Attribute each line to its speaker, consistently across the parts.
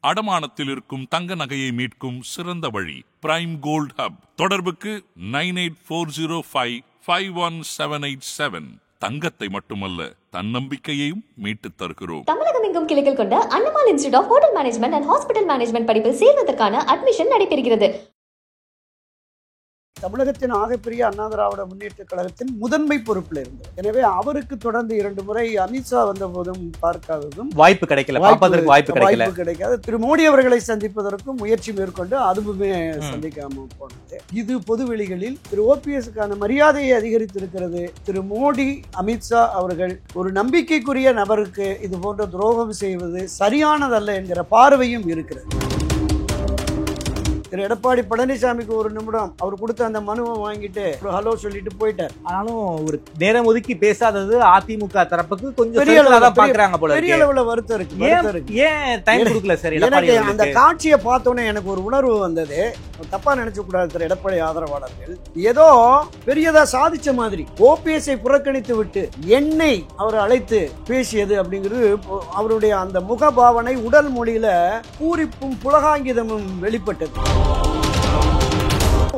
Speaker 1: அடமானத்தில் இருக்கும் தங்க நகையை மீட்கும் சிறந்த வழி பிரைம் கோல்ட் ஹப். தொடர்புக்கு 9840551787. தங்கத்தை மட்டுமல்ல, தன்னம்பிக்கையையும் மீட்டுத் தருகிறோம்.
Speaker 2: தமிழகம் எங்கும் கிளைகள் கொண்ட Annamal institute of hotel management and hospital management படிப்பில் சேர்வதற்கான அட்மிஷன் நடைபெறுகிறது.
Speaker 3: தமிழகத்தின் ஆகப்பெரிய அண்ணா திராவிட முன்னேற்ற கழகத்தின் முதன்மை பொறுப்பில் இருந்தது. எனவே அவருக்கு தொடர்ந்து 2 முறை அமித்ஷா வந்த போதும் பார்க்காததும்
Speaker 4: வாய்ப்பு கிடைக்காது.
Speaker 3: திரு மோடி அவர்களை சந்திப்பதற்கும் முயற்சி மேற்கொண்டு அதுவுமே சந்திக்காம போனது. இது பொதுவெளிகளில் திரு ஓபிஎஸ்க்கான மரியாதையை அதிகரித்திருக்கிறது. திரு மோடி அமித்ஷா அவர்கள் ஒரு நம்பிக்கைக்குரிய நபருக்கு இது போன்ற துரோகம் செய்வது சரியானதல்ல என்கிற பார்வையும் இருக்கிறது. திரு எடப்பாடி பழனிசாமிக்கு ஒரு நிமிடம் அவர் கொடுத்த அந்த மனுவை வாங்கிட்டு ஒரு ஹலோ சொல்லிட்டு போயிட்டார்.
Speaker 4: ஆனாலும் ஒரு நேரம் ஒதுக்கி பேசாதது அதிமுக தரப்புக்கு கொஞ்சம் பெரிய
Speaker 3: அளவுல வருத்தம் இருக்கு.
Speaker 4: ஏன் டைம் கொடுக்கல சார்?
Speaker 3: எனக்கு அந்த காட்சியை பார்த்தோன்னே எனக்கு ஒரு உணர்வு வந்தது. தப்பா நினைச்ச கூடாது திரு எடப்பாடி ஆதரவாளர்கள். ஏதோ பெரியதா சாதிச்ச மாதிரி ஓபிஎஸ்ஐ புறக்கணித்து விட்டு என்னை அவர் அழைத்து பேசியது அப்படிங்கிறது அவருடைய அந்த முகபாவனை உடல் மொழியில பூரிப்பும் புலகாங்கிதமும் வெளிப்பட்டது.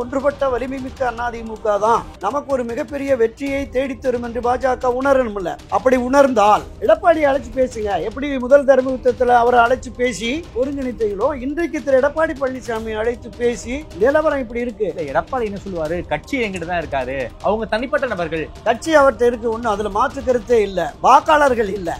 Speaker 3: ஒன்றுபட்ட வலிமை மிக்க அதிமுக தான் நமக்கு ஒரு மிகப்பெரிய வெற்றியை தேடித்தரும் என்று பாஜக உணரணும்ல. அப்படி உணர்ந்தால் எடப்பாடியை அழைச்சு பேசுங்க. எப்படி முதல் தர்மயுத்தத்தில் அவரை அழைச்சு பேசி ஒருங்கிணைத்தீங்களோ, இன்றைக்கு திரு எடப்பாடி பழனிசாமி அழைத்து பேசி நிலவரம் இப்படி இருக்கு.
Speaker 4: எடப்பாடி என்ன சொல்லுவாரு? கட்சி எங்கிட்ட தான் இருக்காரு, அவங்க தனிப்பட்ட நபர்கள்.
Speaker 3: கட்சி அவர்கிட்ட இருக்கு, ஒண்ணு அதுல மாற்று கருத்தே இல்ல. வாக்காளர்கள் இல்ல.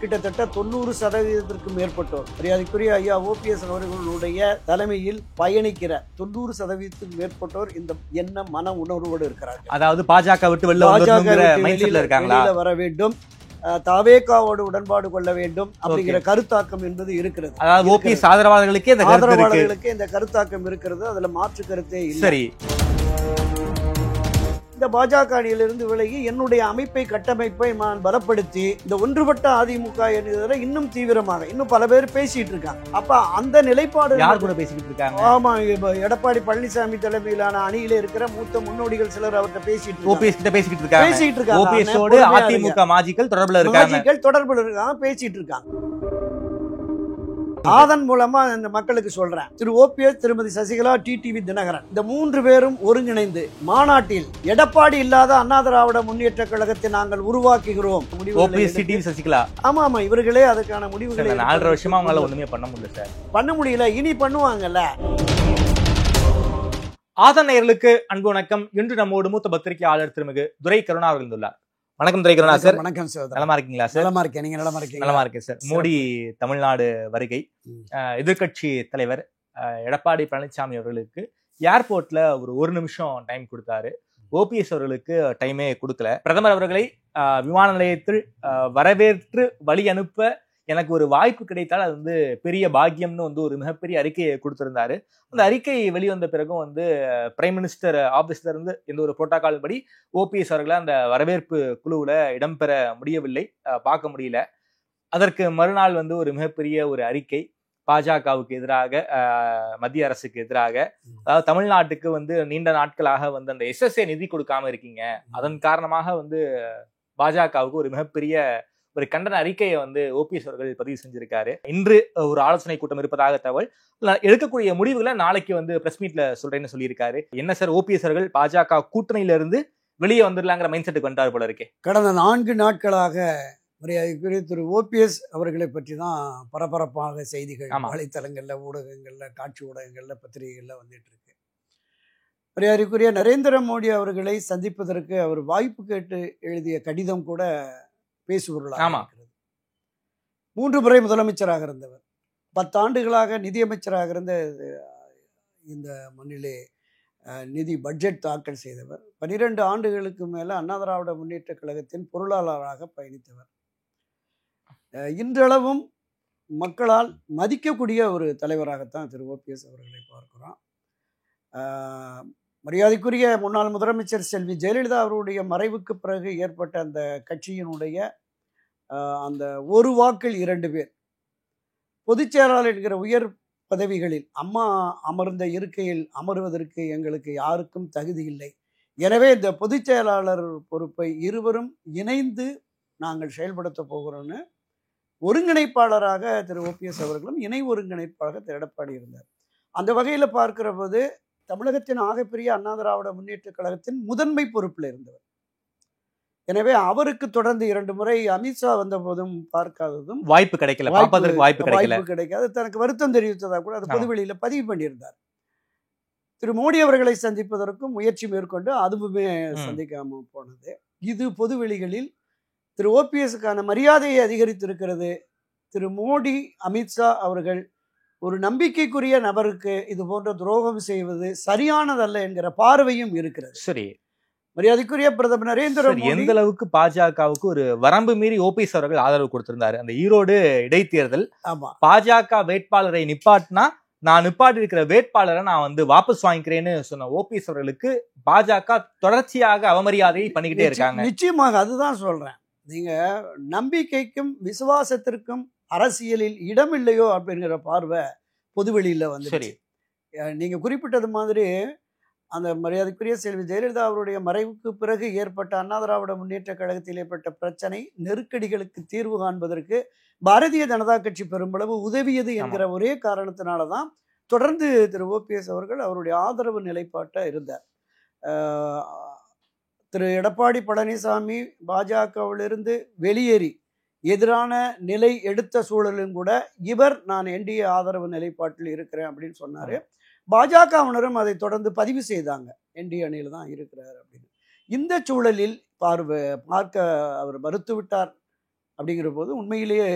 Speaker 3: கிட்டத்தட்ட 90% மேற்பட்டோர் மரியாதைக்குரிய ஐயா ஓபிஎஸ் அவர்களுடைய தலைமையில் பயணிக்கிற 90% மேற்பட்டோர் இந்த என்ன மன உணர்வோடு இருக்கிறார்கள்.
Speaker 4: அதாவது பாஜக விட்டு வெளியில
Speaker 3: வர வேண்டும், தவேகாவோடு உடன்பாடு கொள்ள வேண்டும் அப்படிங்கிற கருத்தாக்கம் என்பது இருக்கிறது.
Speaker 4: அதாவது ஓபிஎஸ் ஆதரவாளர்களுக்கே
Speaker 3: இந்த கருத்தாக்கம் இருக்கிறது. அதுல மாற்று கருத்தே இல்லை.
Speaker 4: சரி,
Speaker 3: இந்த பாஜக அணியிலிருந்து விலகி என்னுடைய அமைப்பை கட்டமைப்பை நான் பலப்படுத்தி இந்த ஒன்றுபட்ட அதிமுக என்பதை இன்னும் தீவிரமாக இன்னும் பல பேர் பேசிட்டு இருக்காங்க. அப்ப அந்த நிலைப்பாடு
Speaker 4: யார் கூட பேசிட்டு இருக்காங்க?
Speaker 3: ஆமா, எடப்பாடி பழனிசாமி தலைமையிலான அணியில இருக்கிற மூத்த முன்னோடிகள் சிலர் அவர்கிட்ட பேசிட்டு இருக்காங்க.
Speaker 4: அதிமுக மாஜிக்கள் தொடர்புல
Speaker 3: இருக்காங்க, பேசிட்டு இருக்காங்க. அதன் மூலமா இந்த மக்களுக்கு சொல்றேன், திரு ஓபிஎஸ், திருமதி சசிகலா, டிடிவி தினகரன் இந்த 3 பேரும் ஒருங்கிணைந்து மாநாட்டில் எடப்பாடி இல்லாத அண்ணா திராவிட முன்னேற்ற கழகத்தை நாங்கள் உருவாக்குகிறோம்.
Speaker 4: சசிகலா
Speaker 3: ஆமா, இவர்களே அதுக்கான முடிவுகளை
Speaker 4: 4 வருஷமா அவங்களால ஒண்ணுமே பண்ண முடியல சார்.
Speaker 3: பண்ண முடியல, இனி பண்ணுவாங்கல்ல.
Speaker 4: ஆதன் நேயர்களுக்கு அன்பு வணக்கம். இன்று நம்மோடு மூத்த பத்திரிகையாளர் திருமிகு துரை கருணா அவர்கள் உள்ளார். வணக்கம் துரை கருணா சார்.
Speaker 3: வணக்கம் சார்.
Speaker 4: நலமா இருக்கீங்களா சார்?
Speaker 3: நலமா இருக்கேன். நீங்க நலமா இருக்கீங்க?
Speaker 4: நலமா இருக்கேன் சார். மோடி தமிழ்நாடு வருகை, எதிர்கட்சி தலைவர் எடப்பாடி பழனிசாமி அவர்களுக்கு ஏர்போர்ட்ல ஒரு நிமிஷம் டைம் கொடுத்தாரு. ஓபிஎஸ் அவர்களுக்கு டைமே கொடுக்கல. பிரதமர் அவர்களை விமான நிலையத்தில் வரவேற்று வழி அனுப்ப எனக்கு ஒரு வாய்ப்பு கிடைத்தால் அது பெரிய பாக்கியம்னு ஒரு மிகப்பெரிய அறிக்கையை கொடுத்திருந்தாரு. அந்த அறிக்கை வெளிவந்த பிறகும் பிரைம் மினிஸ்டர் ஆபீஸ்ல இருந்து எந்த ஒரு புரோட்டோகால் படி ஓபிஎஸ் அவர்களை அந்த வரவேற்பு குழுவுல இடம்பெற முடியவில்லை, பார்க்க முடியல. அதற்கு மறுநாள் ஒரு மிகப்பெரிய ஒரு அறிக்கை பாஜகவுக்கு எதிராக, மத்திய அரசுக்கு எதிராக. அதாவது தமிழ்நாட்டுக்கு நீண்ட நாட்களாக அந்த SSA நிதி கொடுக்காம இருக்கீங்க, அதன் காரணமாக பாஜகவுக்கு ஒரு மிகப்பெரிய ஒரு கண்டன அறிக்கையை ஓபிஎஸ் அவர்கள் பதிவு செஞ்சிருக்காரு. இன்று ஒரு ஆலோசனை கூட்டம் இருப்பதாக தகவல். எடுக்கக்கூடிய முடிவுகளை நாளைக்கு பிரஸ் மீட்ல சொல்றேன்னு சொல்லியிருக்காரு. என்ன சார், ஓபிஎஸ் அவர்கள் பாஜக கூட்டணியில இருந்து வெளியே வந்துடலாங்கிற மைண்ட் செட்டுக்கு வந்துட்டாரு போல இருக்கே.
Speaker 3: கடந்த 4 நாட்களாக மரியாதைக்குரிய திரு ஓபிஎஸ் அவர்களை பற்றி தான் பரபரப்பாக செய்திகள் வலைத்தளங்கள்ல, ஊடகங்கள்ல, காட்சி ஊடகங்கள்ல, பத்திரிகைகள்ல வந்துட்டு இருக்கு. மரியாதைக்குரிய நரேந்திர மோடி அவர்களை சந்திப்பதற்கு அவர் வாய்ப்பு கேட்டு எழுதிய கடிதம் கூட பேசுபொருளாக இருக்கிறது. 3 முறை முதலமைச்சராக இருந்தவர், 10 ஆண்டுகளாக நிதியமைச்சராக இருந்த இந்த மண்ணிலே நிதி பட்ஜெட் தாக்கல் செய்தவர், 12 ஆண்டுகளுக்கு மேல அண்ணா திராவிட முன்னேற்ற கழகத்தின் பொருளாளராக பயணித்தவர், இன்றளவும் மக்களால் மதிக்கக்கூடிய ஒரு தலைவராகத்தான் திரு ஓபிஎஸ் அவர்களை பார்க்கிறோம். மரியாதைக்குரிய முன்னாள் முதலமைச்சர் செல்வி ஜெயலலிதா அவருடைய மறைவுக்கு பிறகு ஏற்பட்ட அந்த கட்சியினுடைய அந்த ஒரு வாக்கில் 2 பேர் பொதுச் செயலாளர் என்கிற உயர் பதவிகளில் அம்மா அமர்ந்த இருக்கையில் அமர்வதற்கு எங்களுக்கு யாருக்கும் தகுதி இல்லை. எனவே இந்த பொதுச் செயலாளர் பொறுப்பை இருவரும் இணைந்து நாங்கள் செயல்படுத்த போகிறோன்னு ஒருங்கிணைப்பாளராக திரு ஓபிஎஸ் அவர்களும் இணை ஒருங்கிணைப்பாளராக திரு எடப்பாடி இருந்தார். அந்த வகையில் பார்க்கிற போது தமிழகத்தின் ஆகப்பெரிய அண்ணா திராவிட முன்னேற்ற கழகத்தின் முதன்மை பொறுப்பில் இருந்தவர். எனவே அவருக்கு தொடர்ந்து 2 முறை அமித்ஷா வந்த போதும் பார்க்காததும்
Speaker 4: வாய்ப்பு கிடைக்கல, வாய்ப்பு
Speaker 3: கிடைக்காது, தனக்கு வருத்தம் தெரிவித்ததாக கூட அது பொதுவெளியில பதிவு பண்ணியிருந்தார். திரு மோடி அவர்களை சந்திப்பதற்கும் முயற்சி மேற்கொண்டு அதுவுமே சந்திக்காம போனது. இது பொதுவெளிகளில் திரு ஓபிஎஸ்க்கான மரியாதையை அதிகரித்திருக்கிறது. திரு மோடி அமித்ஷா அவர்கள் ஒரு நம்பிக்கைக்குரிய நபருக்கு இது போன்ற துரோகம் செய்வது சரியானதல்ல என்கிற பார்வையும் இருக்கிறது.
Speaker 4: சரி,
Speaker 3: மரியாதைக்குரிய பிரதமர் நரேந்திர மோடி
Speaker 4: எந்த அளவுக்கு பாஜகவுக்கு ஒரு வரம்பு மீறி ஓபிஎஸ் அவர்கள் ஆதரவு கொடுத்திருந்தாரு. அந்த ஈரோடு இடைத்தேர்தல், பாஜக வேட்பாளரை நிப்பாட்டினா நான் நிப்பாட்டி இருக்கிற வேட்பாளரை நான் வாபஸ் வாங்கிக்கிறேன்னு சொன்ன ஓபிஎஸ் அவர்களுக்கு பாஜக தொடர்ச்சியாக அவமரியாதையை பண்ணிக்கிட்டே இருக்காங்க.
Speaker 3: நிச்சயமாக அதுதான் சொல்றேன். நீங்க நம்பிக்கைக்கும் விசுவாசத்திற்கும் அரசியலில் இடம் இல்லையோ அப்படிங்கிற பார்வை பொதுவெளியில வந்து நீங்க குறிப்பிட்டது மாதிரி அந்த மரியாதைக்குரிய செல்வி ஜெயலலிதா அவருடைய மறைவுக்கு பிறகு ஏற்பட்ட அண்ணா திராவிட முன்னேற்ற கழகத்தில் ஏற்பட்ட பிரச்சனை நெருக்கடிகளுக்கு தீர்வு காண்பதற்கு பாரதிய ஜனதா கட்சி பெரும்பளவு உதவியது என்கிற ஒரே காரணத்தினாலதான் தொடர்ந்து திரு ஓபிஎஸ் அவர்கள் அவருடைய ஆதரவு நிலைப்பாட்டை இருந்தார். திரு எடப்பாடி பழனிசாமி பாஜகவிலிருந்து வெளியேறி எதிரான நிலை எடுத்த சூழலும் கூட இவர் நான் என்டிஏ ஆதரவு நிலைப்பாட்டில் இருக்கிறேன் அப்படின்னு சொன்னாரு. பாஜகவினரும் அதை தொடர்ந்து பதிவு செய்தாங்க, என்டிஏ அணியில் தான் இருக்கிறார் அப்படின்னு. இந்த சூழலில் பார்க்க அவர் மறுத்து விட்டார் அப்படிங்கிற போது உண்மையிலேயே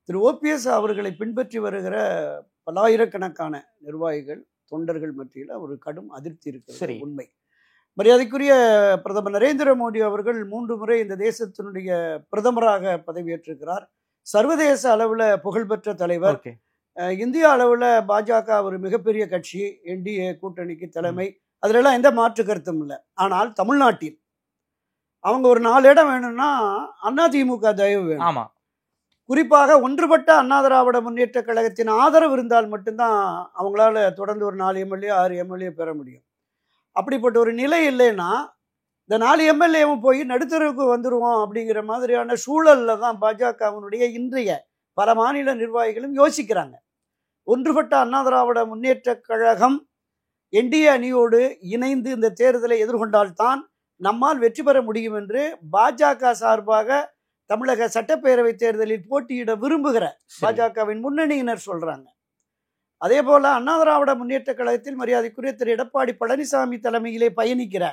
Speaker 3: திரு ஓபிஎஸ் அவர்களை பின்பற்றி வருகிற பல்லாயிரக்கணக்கான நிர்வாகிகள் தொண்டர்கள் மத்தியில் ஒரு கடும் அதிருப்தி இருக்கிறது உண்மை. மரியாதைக்குரிய பிரதமர் நரேந்திர மோடி அவர்கள் 3 முறை இந்த தேசத்தினுடைய பிரதமராக பதவியேற்றிருக்கிறார். சர்வதேச அளவில் புகழ்பெற்ற தலைவர். இந்திய அளவில் பாஜக ஒரு மிகப்பெரிய கட்சி, என்டிஏ கூட்டணிக்கு தலைமை, அதுலலாம் எந்த மாற்று கருத்தும் இல்லை. ஆனால் தமிழ்நாட்டில் அவங்க ஒரு 4 இடம் வேணும்னா அதிமுக தயவு வேணும். குறிப்பாக ஒன்றுபட்ட அண்ணா திராவிட முன்னேற்ற கழகத்தின் ஆதரவு இருந்தால் மட்டும்தான் அவங்களால தொடர்ந்து ஒரு 4 எம்எல்ஏ 6 எம்எல்ஏ பெற முடியும். அப்படிப்பட்ட ஒரு நிலை இல்லைன்னா இந்த 4 எம்எல்ஏவும் போய் நடுத்தரவுக்கு வந்துடுவோம் அப்படிங்கிற மாதிரியான சூழலில் தான் பாஜகவினுடைய இன்றைய பல மாநில நிர்வாகிகளும் யோசிக்கிறாங்க. ஒன்றுபட்ட அண்ணா திராவிட முன்னேற்ற கழகம் என்டிஏ அணியோடு இணைந்து இந்த தேர்தலை எதிர்கொண்டால்தான் நம்மால் வெற்றி பெற முடியும் என்று பாஜக சார்பாக தமிழக சட்டப்பேரவை தேர்தலில் போட்டியிட விரும்புகிற பாஜகவின் முன்னணியினர் சொல்றாங்க. அதே போல அண்ணா திராவிட முன்னேற்ற கழகத்தில் மரியாதைக்குரிய திரு எடப்பாடி பழனிசாமி தலைமையிலே பயணிக்கிற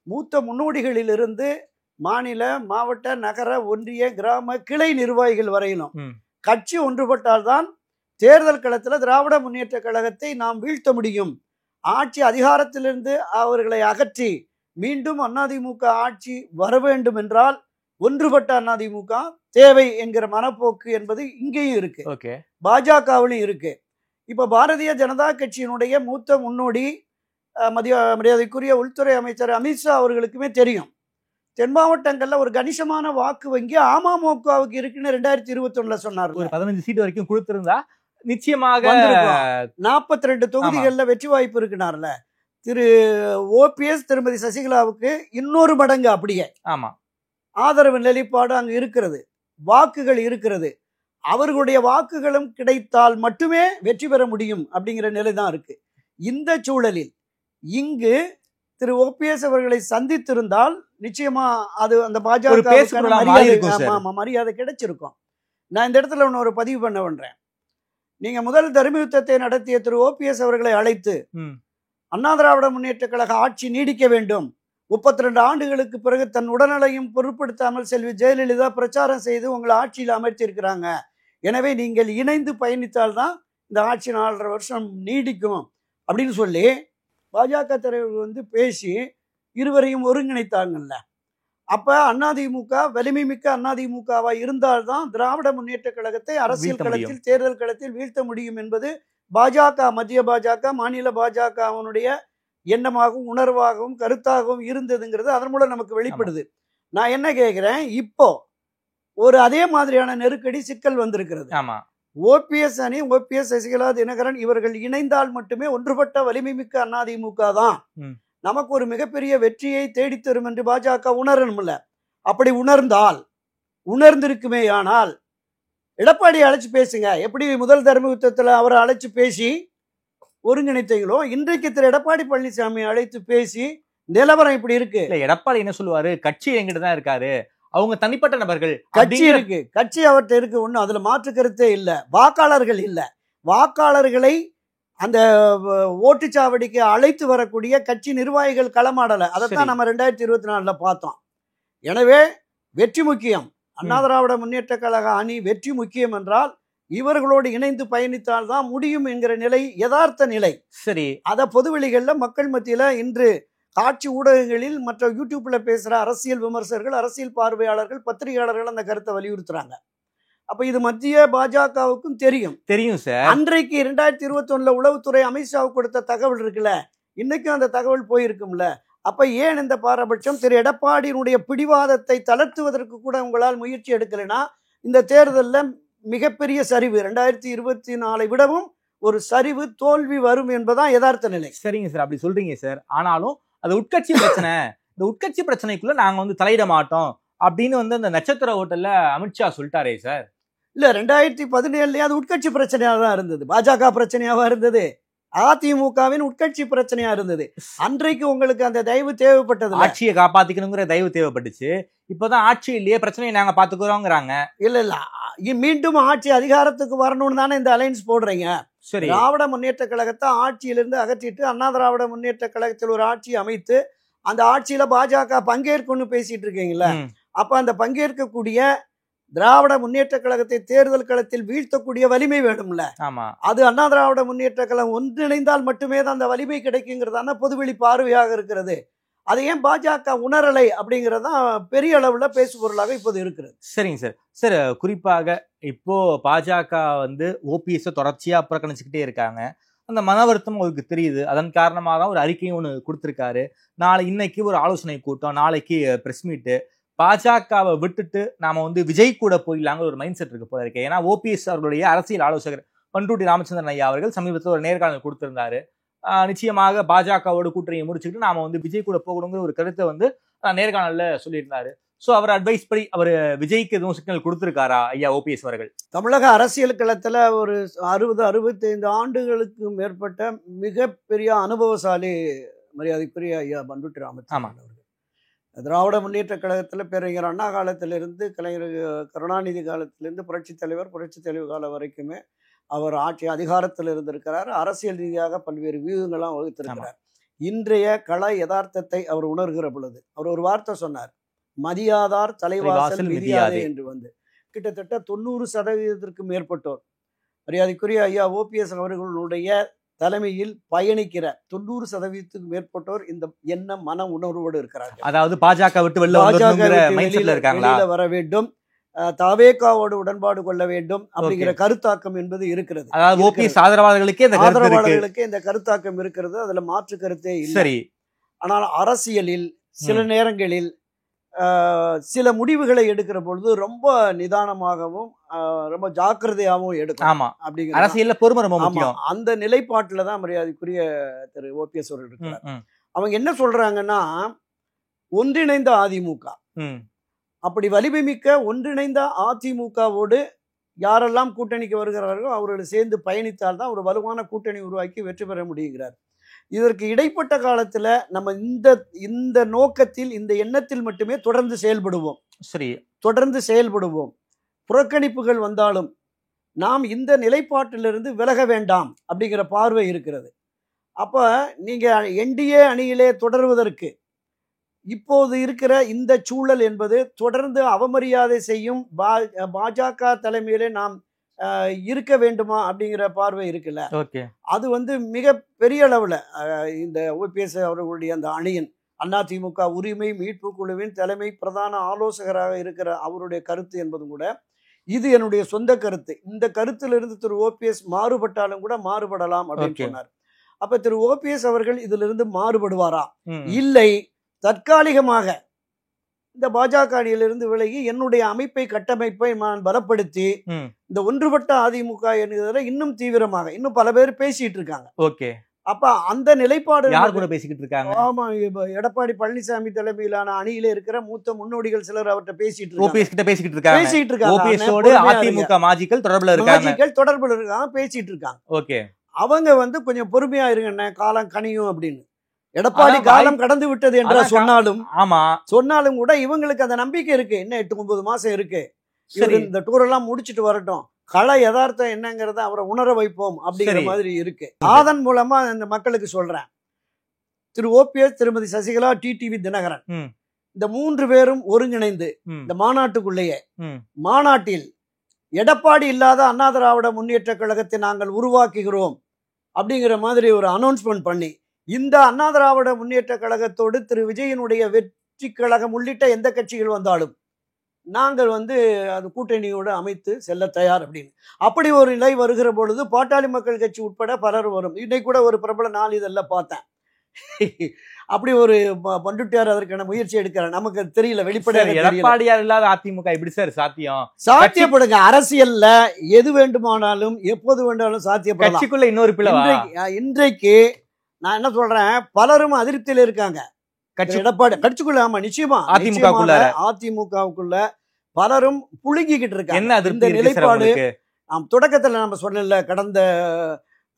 Speaker 3: மூத்த முன்னோடிகளிலிருந்து மாநில, மாவட்ட, நகர, ஒன்றிய, கிராம, கிளை நிர்வாகிகள் வரையிலும் கட்சி ஒன்றுபட்டால்தான் தேர்தல் களத்தில் திராவிட முன்னேற்ற கழகத்தை நாம் வீழ்த்த முடியும். ஆட்சி அதிகாரத்திலிருந்து அவர்களை அகற்றி மீண்டும் அதிமுக ஆட்சி வர வேண்டும் என்றால் ஒன்றுபட்ட அதிமுக தேவை என்கிற மனப்போக்கு என்பது இங்கேயும் இருக்கு, பாஜகவிலும் இருக்கு. இப்ப பாரதிய ஜனதா கட்சியினுடைய மூத்த முன்னோடி மரியாதைக்குரிய உள்துறை அமைச்சர் அமித்ஷா அவர்களுக்குமே தெரியும், தென் மாவட்டங்கள்ல ஒரு கணிசமான வாக்கு வங்கி அமமுகவுக்கு இருக்குன்னு 2021 சொன்னார்.
Speaker 4: ஒரு 15 சீட் வரைக்கும் கொடுத்திருந்தா நிச்சயமாக
Speaker 3: 42 தொகுதிகள்ல வெற்றி வாய்ப்பு இருக்குனார்ல. திரு ஓபிஎஸ் திருமதி சசிகலாவுக்கு இன்னொரு மடங்கு அப்படியே ஆதரவு நிலைப்பாடு அங்கு இருக்கிறது, வாக்குகள் இருக்கிறது. அவர்களுடைய வாக்குகளும் கிடைத்தால் மட்டுமே வெற்றி பெற முடியும் அப்படிங்கிற நிலை தான் இருக்கு. இந்த சூழலில் இங்கு திரு ஓபிஎஸ் அவர்களை சந்தித்திருந்தால் நிச்சயமா அது அந்த பாஜக மரியாதை கிடைச்சிருக்கும். நான் இந்த இடத்துல ஒன்று ஒரு பதிவு பண்ண பண்றேன். நீங்க முதல் தர்ம யுத்தத்தை நடத்திய திரு ஓபிஎஸ் அவர்களை அழைத்து அண்ணா திராவிட முன்னேற்ற கழக ஆட்சி நீடிக்க வேண்டும், 32 ஆண்டுகளுக்கு பிறகு தன் உடல்நலையும் பொருட்படுத்தாமல் செல்வி ஜெயலலிதா பிரச்சாரம் செய்து உங்களை ஆட்சியில் அமர்த்தியிருக்கிறாங்க, எனவே நீங்கள் இணைந்து பயணித்தால்தான் இந்த ஆட்சி 4.5 வருஷம் நீடிக்கும் அப்படின்னு சொல்லி பாஜக தலைவர்கள் பேசி இருவரையும் ஒருங்கிணைத்தாங்கல்ல. அப்ப அதிமுக வலிமை மிக்க அதிமுகவா இருந்தால்தான் திராவிட முன்னேற்ற கழகத்தை அரசியல் களத்தில் தேர்தல் களத்தில் வீழ்த்த முடியும் என்பது பாஜக, மத்திய பாஜக, மாநில பாஜகவினுடைய எண்ணமாகவும் உணர்வாகவும் கருத்தாகவும் இருந்ததுங்கிறது அதன் மூலம் நமக்கு வெளிப்படுது. நான் என்ன கேட்கிறேன், இப்போ ஒரு அதே மாதிரியான நெருக்கடி சிக்கல் வந்திருக்கிறது. ஓபிஎஸ் அணி, ஓபிஎஸ், சசிகலா, தினகரன் இவர்கள் இணைந்தால் மட்டுமே ஒன்றுபட்ட வலிமை மிக்க அதிமுக தான் நமக்கு ஒரு மிகப்பெரிய வெற்றியை தேடித்தரும் என்று பாஜக உணரணும்ல. அப்படி உணர்ந்திருக்குமே ஆனால் எடப்பாடியை அழைச்சு பேசுங்க. எப்படி முதல் தர்ம யுத்தத்தில் அவரை அழைச்சு பேசி ஒருங்கிணைத்தீங்களோ, இன்றைக்கு திரு எடப்பாடி பழனிசாமி அழைத்து பேசி நிலவரம் இப்படி இருக்கு.
Speaker 4: இல்ல எடப்பாடி என்ன சொல்லுவாரு, கட்சி எங்கிட்ட தான் இருக்காரு, அவங்க தனிப்பட்ட நபர்கள்.
Speaker 3: கட்சி இருக்கு, கட்சி அவர்கிட்ட இருக்கு, ஒண்ணு அதுல மாற்று கருத்தே இல்ல. வாக்காளர்கள் இல்ல, வாக்காளர்களை அந்த ஓட்டுச்சாவடிக்கு அழைத்து வரக்கூடிய கட்சி நிர்வாகிகள் களமாடல. அதைத்தான் நம்ம 2024 பார்த்தோம். எனவே வெற்றி முக்கியம். அண்ணா திராவிட முன்னேற்ற கழக அணி வெற்றி முக்கியம் என்றால் இவர்களோடு இணைந்து பயணித்தால் தான் முடியும் என்கிற நிலை யதார்த்த நிலை.
Speaker 4: சரி,
Speaker 3: அத பொதுவெளிகள்ல மக்கள் மத்தியில இன்று காட்சி ஊடகங்களில் மற்ற யூடியூப்ல பேசுற அரசியல் விமர்சகர்கள், அரசியல் பார்வையாளர்கள், பத்திரிகையாளர்கள் அந்த கருத்தை வலியுறுத்துறாங்க. அப்ப இது மத்திய பாஜகவுக்கும் தெரியும்
Speaker 4: சார்.
Speaker 3: அன்றைக்கு 2021 உளவுத்துறை அமித்ஷாவுக்கு கொடுத்த தகவல் இருக்குல்ல, இன்னைக்கும் அந்த தகவல் போயிருக்கும்ல. அப்ப ஏன் இந்த பாரபட்சம்? திரு எடப்பாடியினுடைய பிடிவாதத்தை தளர்த்துவதற்கு கூட உங்களால் முயற்சி எடுக்கலைன்னா இந்த தேர்தலில் மிகப்பெரிய சரிவு, 2024 விடவும் ஒரு சரிவு, தோல்வி வரும் என்பதான் யதார்த்த நிலை.
Speaker 4: சரிங்க சார், அப்படி சொல்றீங்க சார். ஆனாலும் அது உட்கட்சி பிரச்சனை, இந்த உட்கட்சி பிரச்சனைக்குள்ள நாங்க தலையிட மாட்டோம் அப்படின்னு அந்த நட்சத்திர ஹோட்டல்ல அமித்ஷா சொல்லிட்டாரே சார்.
Speaker 3: இல்ல 2017 அது உட்கட்சி பிரச்சனையா தான் இருந்தது, பாஜக பிரச்சனையாவா இருந்தது, அதிமுகவின் உட்கட்சி பிரச்சனையா இருந்தது. அன்றைக்கு உங்களுக்கு அந்த தயவு தேவைப்பட்டது,
Speaker 4: ஆட்சியை காப்பாத்திக்கணுங்கிற தயவு தேவைப்பட்டுச்சு. இப்பதான் ஆட்சி இல்லையே, பிரச்சனையை நாங்க பாத்துக்கிறோங்கிறாங்க.
Speaker 3: இல்ல மீண்டும் ஆட்சி அதிகாரத்துக்கு வரணும்னு தானே இந்த அலைன்ஸ் போடுறீங்க.
Speaker 4: சரி,
Speaker 3: திராவிட முன்னேற்ற கழகத்தை ஆட்சியிலிருந்து அகற்றிட்டு அண்ணா திராவிட முன்னேற்ற கழகத்தில் ஒரு ஆட்சி அமைத்து அந்த ஆட்சியில பாஜக பங்கேற்கணும்னு பேசிட்டு இருக்கீங்களா? அப்ப அந்த பங்கேற்கக்கூடிய திராவிட முன்னேற்ற கழகத்தை தேர்தல் களத்தில் வீழ்த்தக்கூடிய வலிமை வேணும்ல.
Speaker 4: ஆமா,
Speaker 3: அது அண்ணா திராவிட முன்னேற்ற கழகம் ஒன்றிணைந்தால் மட்டுமே தான் அந்த வலிமை கிடைக்குங்கிறதான பொதுவெளி பார்வையாக இருக்கிறது. அதை ஏன் பாஜக உணரலை அப்படிங்கறதான் பெரிய அளவுல பேசு பொருளாக இப்போது இருக்கிறது.
Speaker 4: சரிங்க சார். சார், குறிப்பாக இப்போ பாஜக ஓபிஎஸ் தொடர்ச்சியா புறக்கணிச்சுக்கிட்டே இருக்காங்க. அந்த மன வருத்தம் உங்களுக்கு தெரியுது. அதன் காரணமாக தான் ஒரு அறிக்கையும் ஒன்று கொடுத்துருக்காரு. இன்னைக்கு ஒரு ஆலோசனை கூட்டம், நாளைக்கு பிரஸ் மீட்டு. பாஜகவை விட்டுட்டு நாம விஜய் கூட போயிடலாங்க ஒரு மைண்ட் செட் இருக்கு போல இருக்கு. ஏன்னா ஓபிஎஸ் அவர்களுடைய அரசியல் ஆலோசகர் பண்ருட்டி ராமச்சந்திரன் ஐயா அவர்கள் சமீபத்தில் ஒரு நேர்காணல் கொடுத்திருந்தாரு. நிச்சயமாக பாஜகவோட கூட்டணியை முடிச்சுக்கிட்டு நாம விஜய் கூட போகணுங்கிற ஒரு கருத்தை நேர்காணல்ல சொல்லியிருந்தாரு. ஸோ அவர் அட்வைஸ் படி அவர் விஜய்க்கு எதுவும் சிக்னல் கொடுத்திருக்காரா ஐயா ஓபிஎஸ் அவர்கள்?
Speaker 3: தமிழக அரசியல் களத்துல ஒரு 60-65 ஆண்டுகளுக்கு மேற்பட்ட மிகப்பெரிய அனுபவசாலி மரியாதைக்குரிய ஐயா பண்ருட்டி ராமச்சந்திரன் அவர்கள். திராவிட முன்னேற்ற கழகத்தில் பேரறிஞர் அண்ணா காலத்திலிருந்து கலைஞர் கருணாநிதி காலத்திலிருந்து புரட்சித் தலைவர் காலம் வரைக்குமே அவர் ஆட்சி அதிகாரத்தில் இருந்திருக்கிறார். அரசியல் ரீதியாக பல்வேறு வியூகங்களாம் வகுத்திருக்கிறார். இன்றைய கள யதார்த்தத்தை அவர் உணர்கிற பொழுது அவர் ஒரு வார்த்தை சொன்னார், மதியாதார் தலைவாசல் விதியாதே என்று. கிட்டத்தட்ட 90% மேற்பட்டோர் மரியாதைக்குரிய ஐயா ஓபிஎஸ் அவர்களுடைய தலைமையில் பயணிக்கிற 90% மேற்பட்டோர் இந்த என்ன மன உணர்வோடு இருக்கிறார்கள்.
Speaker 4: அதாவது பாஜக விட்டு வெளியில
Speaker 3: வர வேண்டும், தவேகாவோடு உடன்பாடு கொள்ள வேண்டும் அப்படிங்கிற கருத்தாக்கம் என்பது இருக்கிறது. ஆதரவாளர்களுக்கு இந்த கருத்தாக்கம் இருக்கிறது, அதுல மாற்று கருத்தே இல்லை. ஆனால் அரசியலில் சில நேரங்களில் சில முடிவுகளை எடுக்கிற பொழுது ரொம்ப நிதானமாகவும் ரொம்ப ஜாக்கிரதையாகவும் எடுக்கணும். அப்படிங்கிற
Speaker 4: அரசியல்ல பொறுமை ரொம்ப முக்கியம்.
Speaker 3: அந்த நிலைப்பாட்டுல தான் மரியாதைக்குரிய திரு ஓபிஎஸ் அவர்கள் இருக்கிறார். அவங்க என்ன சொல்றாங்கன்னா, ஒன்றிணைந்த அதிமுக, அப்படி வலிமை மிக்க ஒன்றிணைந்த அதிமுகவோடு யாரெல்லாம் கூட்டணிக்கு வருகிறார்களோ அவர்களை சேர்ந்து பயணித்தால் தான் ஒரு வலுவான கூட்டணி உருவாக்கி வெற்றி பெற முடியுங்கிறார். இதற்கு இடைப்பட்ட காலத்துல நம்ம இந்த நோக்கத்தில், இந்த எண்ணத்தில் மட்டுமே தொடர்ந்து செயல்படுவோம். புறக்கணிப்புகள் வந்தாலும் நாம் இந்த நிலைப்பாட்டிலிருந்து விலக வேண்டாம் அப்படிங்கிற பார்வை இருக்கிறது. அப்ப நீங்க என்டிஏ அணியிலே தொடர்வதற்கு இப்போது இருக்கிற இந்த சூழல் என்பது தொடர்ந்து அவமரியாதை செய்யும் பாஜக தலைமையிலே நாம் இருக்க வேண்டுமா அப்படிங்கிற பார்வை இருக்குல்ல. அது மிக பெரிய அளவுல இந்த ஓபிஎஸ் அவர்களுடைய அந்த அணியின் அதிமுக உரிமை மீட்பு குழுவின் தலைமை பிரதான ஆலோசகராக இருக்கிற அவருடைய கருத்து என்பதும் கூட இது என்னுடைய சொந்த கருத்து. இந்த கருத்திலிருந்து திரு ஓபிஎஸ் மாறுபட்டாலும் கூட மாறுபடலாம் அப்படின்னு சொன்னார். அப்ப திரு ஓபிஎஸ் அவர்கள் இதிலிருந்து மாறுபடுவாரா? இல்லை, தற்காலிகமாக இந்த பாஜக அணியிலிருந்து விலகி என்னுடைய கட்டமைப்பை நான் பலப்படுத்தி இந்த ஒன்றுபட்ட அதிமுக என்கிறதுல இன்னும் தீவிரமாக இன்னும் பல பேர் பேசிட்டு இருக்காங்க. அப்ப அந்த நிலைப்பாடு
Speaker 4: யார் கூட பேசிக்கிட்டு இருக்காங்க?
Speaker 3: ஆமா, இப்ப எடப்பாடி பழனிசாமி தலைமையிலான அணியில இருக்கிற மூத்த முன்னோடிகள் சிலர் அவர்கிட்ட பேசிட்டு
Speaker 4: ஓபிஎஸ் கிட்ட பேசிக்கிட்டு இருக்காங்க.
Speaker 3: பேசிட்டு இருக்காங்க.
Speaker 4: ஓபிஎஸோடு அதிமுக மாஜிக்கள் தொடர்புல இருக்காங்க.
Speaker 3: தொடர்புல இருக்காங்க, பேசிட்டு இருக்காங்க.
Speaker 4: ஓகே,
Speaker 3: அவங்க வந்து கொஞ்சம் பொறுமையா இருங்க, காலம் கனியும் அப்படின்னு. எடப்பாடி காலம் கடந்து விட்டது என்று சொன்னாலும்
Speaker 4: ஆமா
Speaker 3: சொன்னாலும் கூட இவங்களுக்கு அந்த நம்பிக்கை இருக்கு. இன்னும் 8-9 மாசம் இருக்கு, இந்த டூர் எல்லாம் முடிச்சிட்டு வரட்டும், கள யதார்த்தம் என்னங்கிறத அவரை உணர வைப்போம் அப்படிங்கிற மாதிரி இருக்கு. அதன் மூலமா இந்த மக்களுக்கு சொல்றேன், திரு ஓபிஎஸ், திருமதி சசிகலா, டிடிவி தினகரன் இந்த 3 பேரும் ஒருங்கிணைந்து இந்த மாநாட்டுக்குள்ளேயே மாநாட்டில் எடப்பாடி இல்லாத அண்ணா திராவிட முன்னேற்ற கழகத்தை நாங்கள் உருவாக்குகிறோம் அப்படிங்கிற மாதிரி ஒரு அனௌன்ஸ்மெண்ட் பண்ணி, இந்த அண்ணா திராவிட முன்னேற்ற கழகத்தோடு திரு விஜயனுடைய வெற்றி கழகம் உள்ளிட்ட எந்த கட்சிகள் வந்தாலும் நாங்கள் வந்து அது கூட்டணியோடு அமைத்து செல்ல தயார் அப்படின்னு. அப்படி ஒரு நிலை வருகிற பொழுது பாட்டாளி மக்கள் கட்சி உட்பட பலர் வரும். இன்னைக்கு கூட ஒரு பிரபல நாள் இதெல்லாம் பார்த்தேன். அப்படி ஒரு பண்டுட்டியார் அதற்கான முயற்சி எடுக்கிறார். நமக்கு தெரியல, வெளிப்படையாக
Speaker 4: எடப்பாடியார் இல்லாத அதிமுக எப்படி சார் சாத்தியம்?
Speaker 3: சாத்தியப்படுங்க. அரசியல்ல எது வேண்டுமானாலும் எப்போது வேண்டாலும் சாத்தியப்படும்.
Speaker 4: கட்சிக்குள்ள இன்னொரு பிளவா?
Speaker 3: இன்றைக்கு நான் என்ன சொல்றேன், பலரும் அதிருப்தியில இருக்காங்க. எடப்பாடி கட்சிக்குள்ள, ஆமா நிச்சயமா அதிமுகவுக்குள்ள பலரும் புழுங்கிக்கிட்டு இருக்காங்க.
Speaker 4: என்ன அதிருப்தி
Speaker 3: நிலைப்பாடு? தொடக்கத்துல நம்ம சொன்னல, கடந்த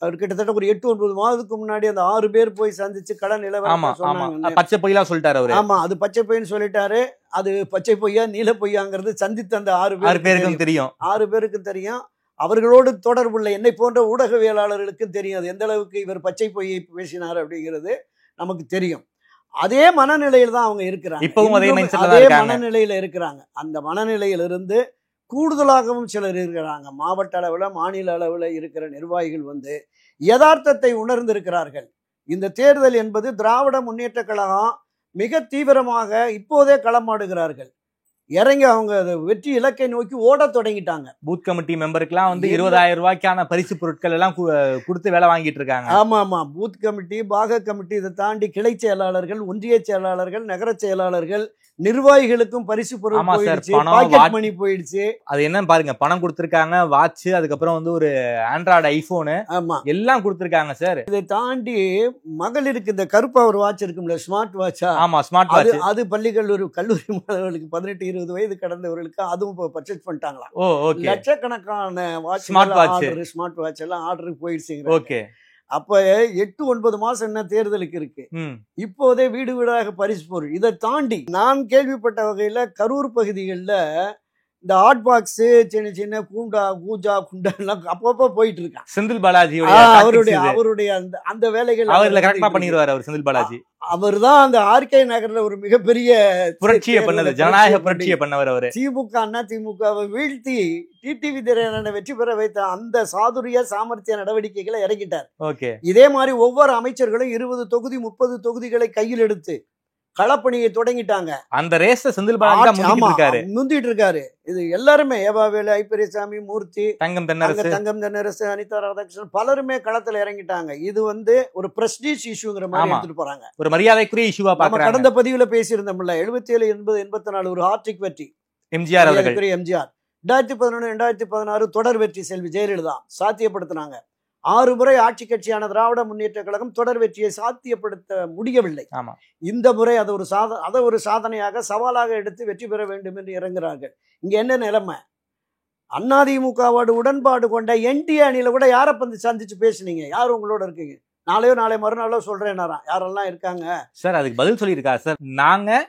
Speaker 3: கிட்டத்தட்ட ஒரு 8-9 மாதத்துக்கு முன்னாடி அந்த 6 பேர் போய் சந்திச்சு கட நிலவரம் சொன்னாங்க.
Speaker 4: பச்சை பொய்யா சொல்லிட்டாரு அவரு.
Speaker 3: ஆமா, அது பச்சை பொய்ன்னு சொல்லிட்டாரு. அது பச்சை பொய்யா நீல பொய்யாங்கிறது சந்தித்த அந்த 6 பேருக்கும் தெரியும். 6 பேருக்கும் தெரியும். அவர்களோடு தொடர்புள்ள என்னை போன்ற ஊடகவியலாளர்களுக்கும் தெரியும் அது எந்த அளவுக்கு இவர் பச்சை பொய்யை பேசினார் அப்படிங்கிறது நமக்கு தெரியும். அதே மனநிலையில தான் அவங்க இருக்கிறாங்க.
Speaker 4: இப்பவும் அதே
Speaker 3: மனநிலையில இருக்கிறாங்க. அந்த மனநிலையிலிருந்து கூடுதலாகவும் சிலர் இருக்கிறாங்க. மாவட்ட அளவில், மாநில அளவில் இருக்கிற நிர்வாகிகள் வந்து யதார்த்தத்தை உணர்ந்திருக்கிறார்கள். இந்த தேர்தல் என்பது திராவிட முன்னேற்ற கழகம் மிக தீவிரமாக இப்போதே களமாடுகிறார்கள். இறங்கி அவங்க வெற்றி இலக்கை நோக்கி ஓட தொடங்கிட்டாங்க.
Speaker 4: பூத் கமிட்டி மெம்பருக்குலாம் வந்து 20,000 ரூபாய்க்கான பரிசு பொருட்கள் எல்லாம் கொடுத்து வேலை வாங்கிட்டு இருக்காங்க.
Speaker 3: ஆமா, பூத் கமிட்டி, பாக கமிட்டி, இதை தாண்டி கிளை செயலாளர்கள், ஒன்றிய செயலாளர்கள், நகர செயலாளர்கள், நிர்வாகிகளுக்கும் பரிசு பொருள் போயிடுச்சு, பாக்கெட் மணி போயிடுச்சு.
Speaker 4: அது என்ன பாருங்க, பணம் கொடுத்திருக்காங்க, வாட்ச், அதுக்கப்புறம் வந்து ஒரு ஆண்ட்ராய்டு ஐபோனு, ஆமா எல்லாம் கொடுத்திருக்காங்க சார்.
Speaker 3: இதை தாண்டி மகளிருக்கு இந்த கருப்பா ஒரு வாட்ச் இருக்கும்ல, ஸ்மார்ட் வாட்சா?
Speaker 4: ஆமா, ஸ்மார்ட் வாட்ச்.
Speaker 3: அது கல்லூரி மாணவர்களுக்கு 18-20 வயது கடந்தவர்களுக்கு அதுவும் பர்ச்சேஸ் பண்ணிட்டாங்களா. லட்சக்கணக்கான ஸ்மார்ட் வாட்ச் எல்லாம் ஆர்டருக்கு போயிடுச்சுங்க.
Speaker 4: ஓகே,
Speaker 3: அப்ப 8-9 மாசம் என்ன தேர்தலுக்கு இருக்கு. இப்போதே வீடு வீடாக பரிசு பொருள். இதை தாண்டி நான் கேள்விப்பட்ட வகையில கரூர் பகுதிகளில் இந்த ஹாட் பாக்ஸ், சின்ன சின்ன கூண்டா, கூஜா, குண்டா எல்லாம் அப்பப்போ போயிட்டு இருக்கான்.
Speaker 4: செந்தில் பாலாஜி
Speaker 3: அவருடைய அந்த வேலைகள்
Speaker 4: பண்ணிடுவார் அவர். செந்தில் பாலாஜி
Speaker 3: அவர் தான் அந்த ஆர்கே நகர்ல ஒரு மிகப்பெரிய
Speaker 4: புரட்சியை பண்ணது, ஜனநாயக புரட்சியை பண்ணவர் அவரு.
Speaker 3: திமுகவை வீழ்த்தி டிடிவி தினகரனை வெற்றி பெற வைத்த அந்த சாதுரிய சாமர்த்திய நடவடிக்கைகளை இறங்கிட்டார்.
Speaker 4: ஓகே,
Speaker 3: இதே மாதிரி ஒவ்வொரு அமைச்சர்களும் 20 தொகுதி 30 தொகுதிகளை கையில் எடுத்து களப்பணியை தொடங்கிட்டாங்க.
Speaker 4: அந்த ரேஸ் செந்தில் பாலாஜி
Speaker 3: முந்திட்டு இருக்காரு. இது எல்லாருமே ஏவாவேலு, ஐப்பெரியசாமி, மூர்த்தி, தங்கம் தென்னரசு, அனிதா ராதாகிருஷ்ணன் பலருமே களத்துல இறங்கிட்டாங்க. இது வந்து ஒரு பிரஸ்டீஜ் இஷ்யூங்கிற மாதிரி எடுத்துட்டு போறாங்க,
Speaker 4: ஒரு மரியாதைக்குரிய இஷ்யூவா பாக்குறாங்க.
Speaker 3: கடந்த பதிவுல பேசியிருந்தோம்ல, 77, 80, 84 ஒரு ஹார்ட்ரிக் வெற்றி
Speaker 4: எம்ஜிஆர்.
Speaker 3: 2011, 2016 தொடர் வெற்றி செல்வி ஜெயலலிதா சாத்தியப்படுத்தினாங்க. 6 முறை ஆட்சி கட்சியான திராவிட முன்னேற்ற கழகம் தொடர் வெற்றியை சாத்தியப்படுத்த முடியவில்லை. இந்த முறை அதை ஒரு சாதனையாக, சவாலாக எடுத்து வெற்றி பெற வேண்டும் என்று இறங்குறார்கள். இங்க என்ன நிலைமை, அதிமுகவோடு உடன்பாடு கொண்ட என்டிஏ அணியில கூட யாரை சந்திச்சு பேசுனீங்க? யார் உங்களோட இருக்கீங்க? நாளை மறுநாளோ சொல்றேன் யாரெல்லாம் இருக்காங்க
Speaker 4: சார்? அதுக்கு பதில் சொல்லியிருக்காரு சார். நாங்க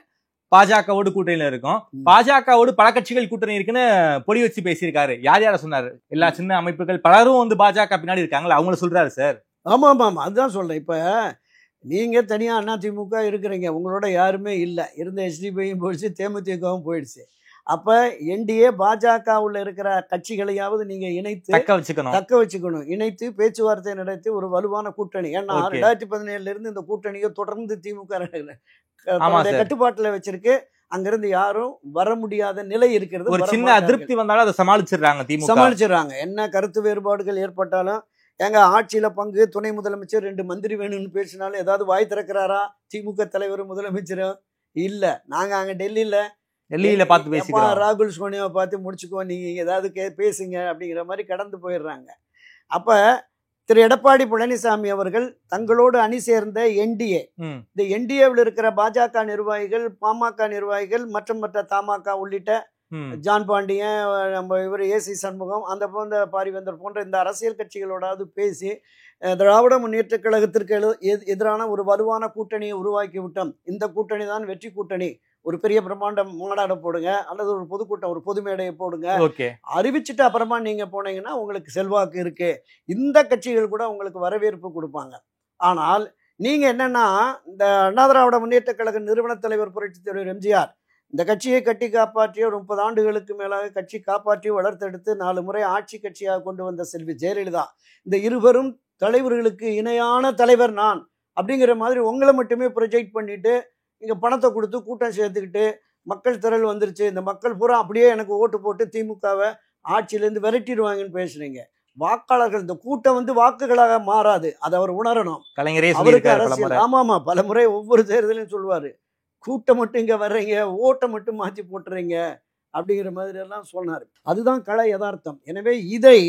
Speaker 4: பாஜகவோடு கூட்டணியில இருக்கோம், பாஜகவோடு பல கட்சிகள் கூட்டணி இருக்குன்னு பொடி வச்சு பேசியிருக்காரு. யார சொன்னாரு? எல்லா சின்ன அமைப்புகள் பலரும் வந்து பாஜக பின்னாடி இருக்காங்களா, அவங்கள சொல்றாரு சார்.
Speaker 3: ஆமா, அதுதான் சொல்றேன். இப்ப நீங்க தனியா அதிமுக இருக்கிறீங்க, உங்களோட யாருமே இல்லை. இருந்த HDPயும் போயிடுச்சு, தேமுதிகவும் போயிடுச்சு. அப்ப என்டிஏ பாஜகவுல இருக்கிற கட்சிகளையாவது நீங்க இணைத்து தக்க வச்சுக்கணும். இணைத்து பேச்சுவார்த்தை நடத்தி ஒரு வலுவான கூட்டணி. ஏன்னா 2017 இருந்து இந்த கூட்டணியை தொடர்ந்து திமுக கட்டுப்பாட்டுல வச்சிருக்கு. அங்கிருந்து யாரும் வர முடியாத நிலை இருக்கிறது.
Speaker 4: ஒரு சின்ன அதிருப்தி வந்தாலும் அதை சமாளிச்சிடுறாங்க.
Speaker 3: என்ன கருத்து வேறுபாடுகள் ஏற்பட்டாலும், எங்க ஆட்சியில பங்கு, துணை முதலமைச்சர் 2 மந்திரி வேணும்னு பேசினாலும் ஏதாவது வாய் திறக்கிறாரா திமுக தலைவரும் முதலமைச்சரும்? இல்ல, நாங்க அங்க டெல்லியில பார்த்து பேசிக்கிறோம், ராகுல் சோனியாவை பார்த்து முடிச்சுக்கோ, நீங்க ஏதாவது பேசுங்க அப்படிங்கிற மாதிரி கடந்து போயிடுறாங்க. அப்ப திரு எடப்பாடி பழனிசாமி அவர்கள் தங்களோடு அணி சேர்ந்த என்டிஏ, இந்த என்டிஏவில் இருக்கிற பாஜக நிர்வாகிகள், பாமக நிர்வாகிகள் மற்றும் மற்ற தமாக உள்ளிட்ட ஜான் பாண்டியன், நம்ம இவர் ஏசி சண்முகம், அந்த போன்ற பாரிவேந்தர் போன்ற இந்த அரசியல் கட்சிகளோடாவது பேசி திராவிட முன்னேற்ற கழகத்திற்கு எதிரான ஒரு வலுவான கூட்டணியை உருவாக்கி விட்டோம். இந்த கூட்டணி தான் வெற்றி கூட்டணி. ஒரு பெரிய பிரம்மாண்டம் மாநாடு போடுங்க, அல்லது ஒரு பொதுக்கூட்டம், ஒரு பொது மேடையை போடுங்க, அறிவிச்சுட்டு அப்புறமா நீங்க போனீங்கன்னா உங்களுக்கு செல்வாக்கு இருக்கு. இந்த கட்சிகள் கூட உங்களுக்கு வரவேற்பு கொடுப்பாங்க. ஆனால் நீங்க என்னன்னா, இந்த அண்ணா திராவிட முன்னேற்ற கழக நிறுவன தலைவர் புரட்சித் தலைவர் எம்ஜிஆர் இந்த கட்சியை கட்டி காப்பாற்றிய 30 ஆண்டுகளுக்கு மேலாக கட்சி காப்பாற்றி வளர்த்தெடுத்து 4 முறை ஆட்சி கட்சியாக கொண்டு வந்த செல்வி ஜெயலலிதா, இந்த இருவரும் தலைவர்களுக்கு இணையான தலைவர் நான் அப்படிங்கிற மாதிரி உங்களை மட்டுமே ப்ரொஜெக்ட் பண்ணிட்டு இங்கே பணத்தை கொடுத்து கூட்டம் சேர்த்துக்கிட்டு மக்கள் திரள் வந்துருச்சு, இந்த மக்கள் பூரா அப்படியே எனக்கு ஓட்டு போட்டு திமுகவை ஆட்சியிலேருந்து விரட்டிடுவாங்கன்னு பேசுறீங்க. வாக்காளர்கள், இந்த கூட்டம் வந்து வாக்குகளாக மாறாது, அதை அவர் உணரணும். அவருக்கு அரசியல் ஆமாமா பல முறை ஒவ்வொரு தேர்தலையும் சொல்லுவாரு, கூட்டம் மட்டும் இங்கே வர்றீங்க, ஓட்டை மட்டும் மாற்றி போட்டுறீங்க அப்படிங்கிற மாதிரி எல்லாம் சொன்னார். அதுதான் கள யதார்த்தம். எனவே இதை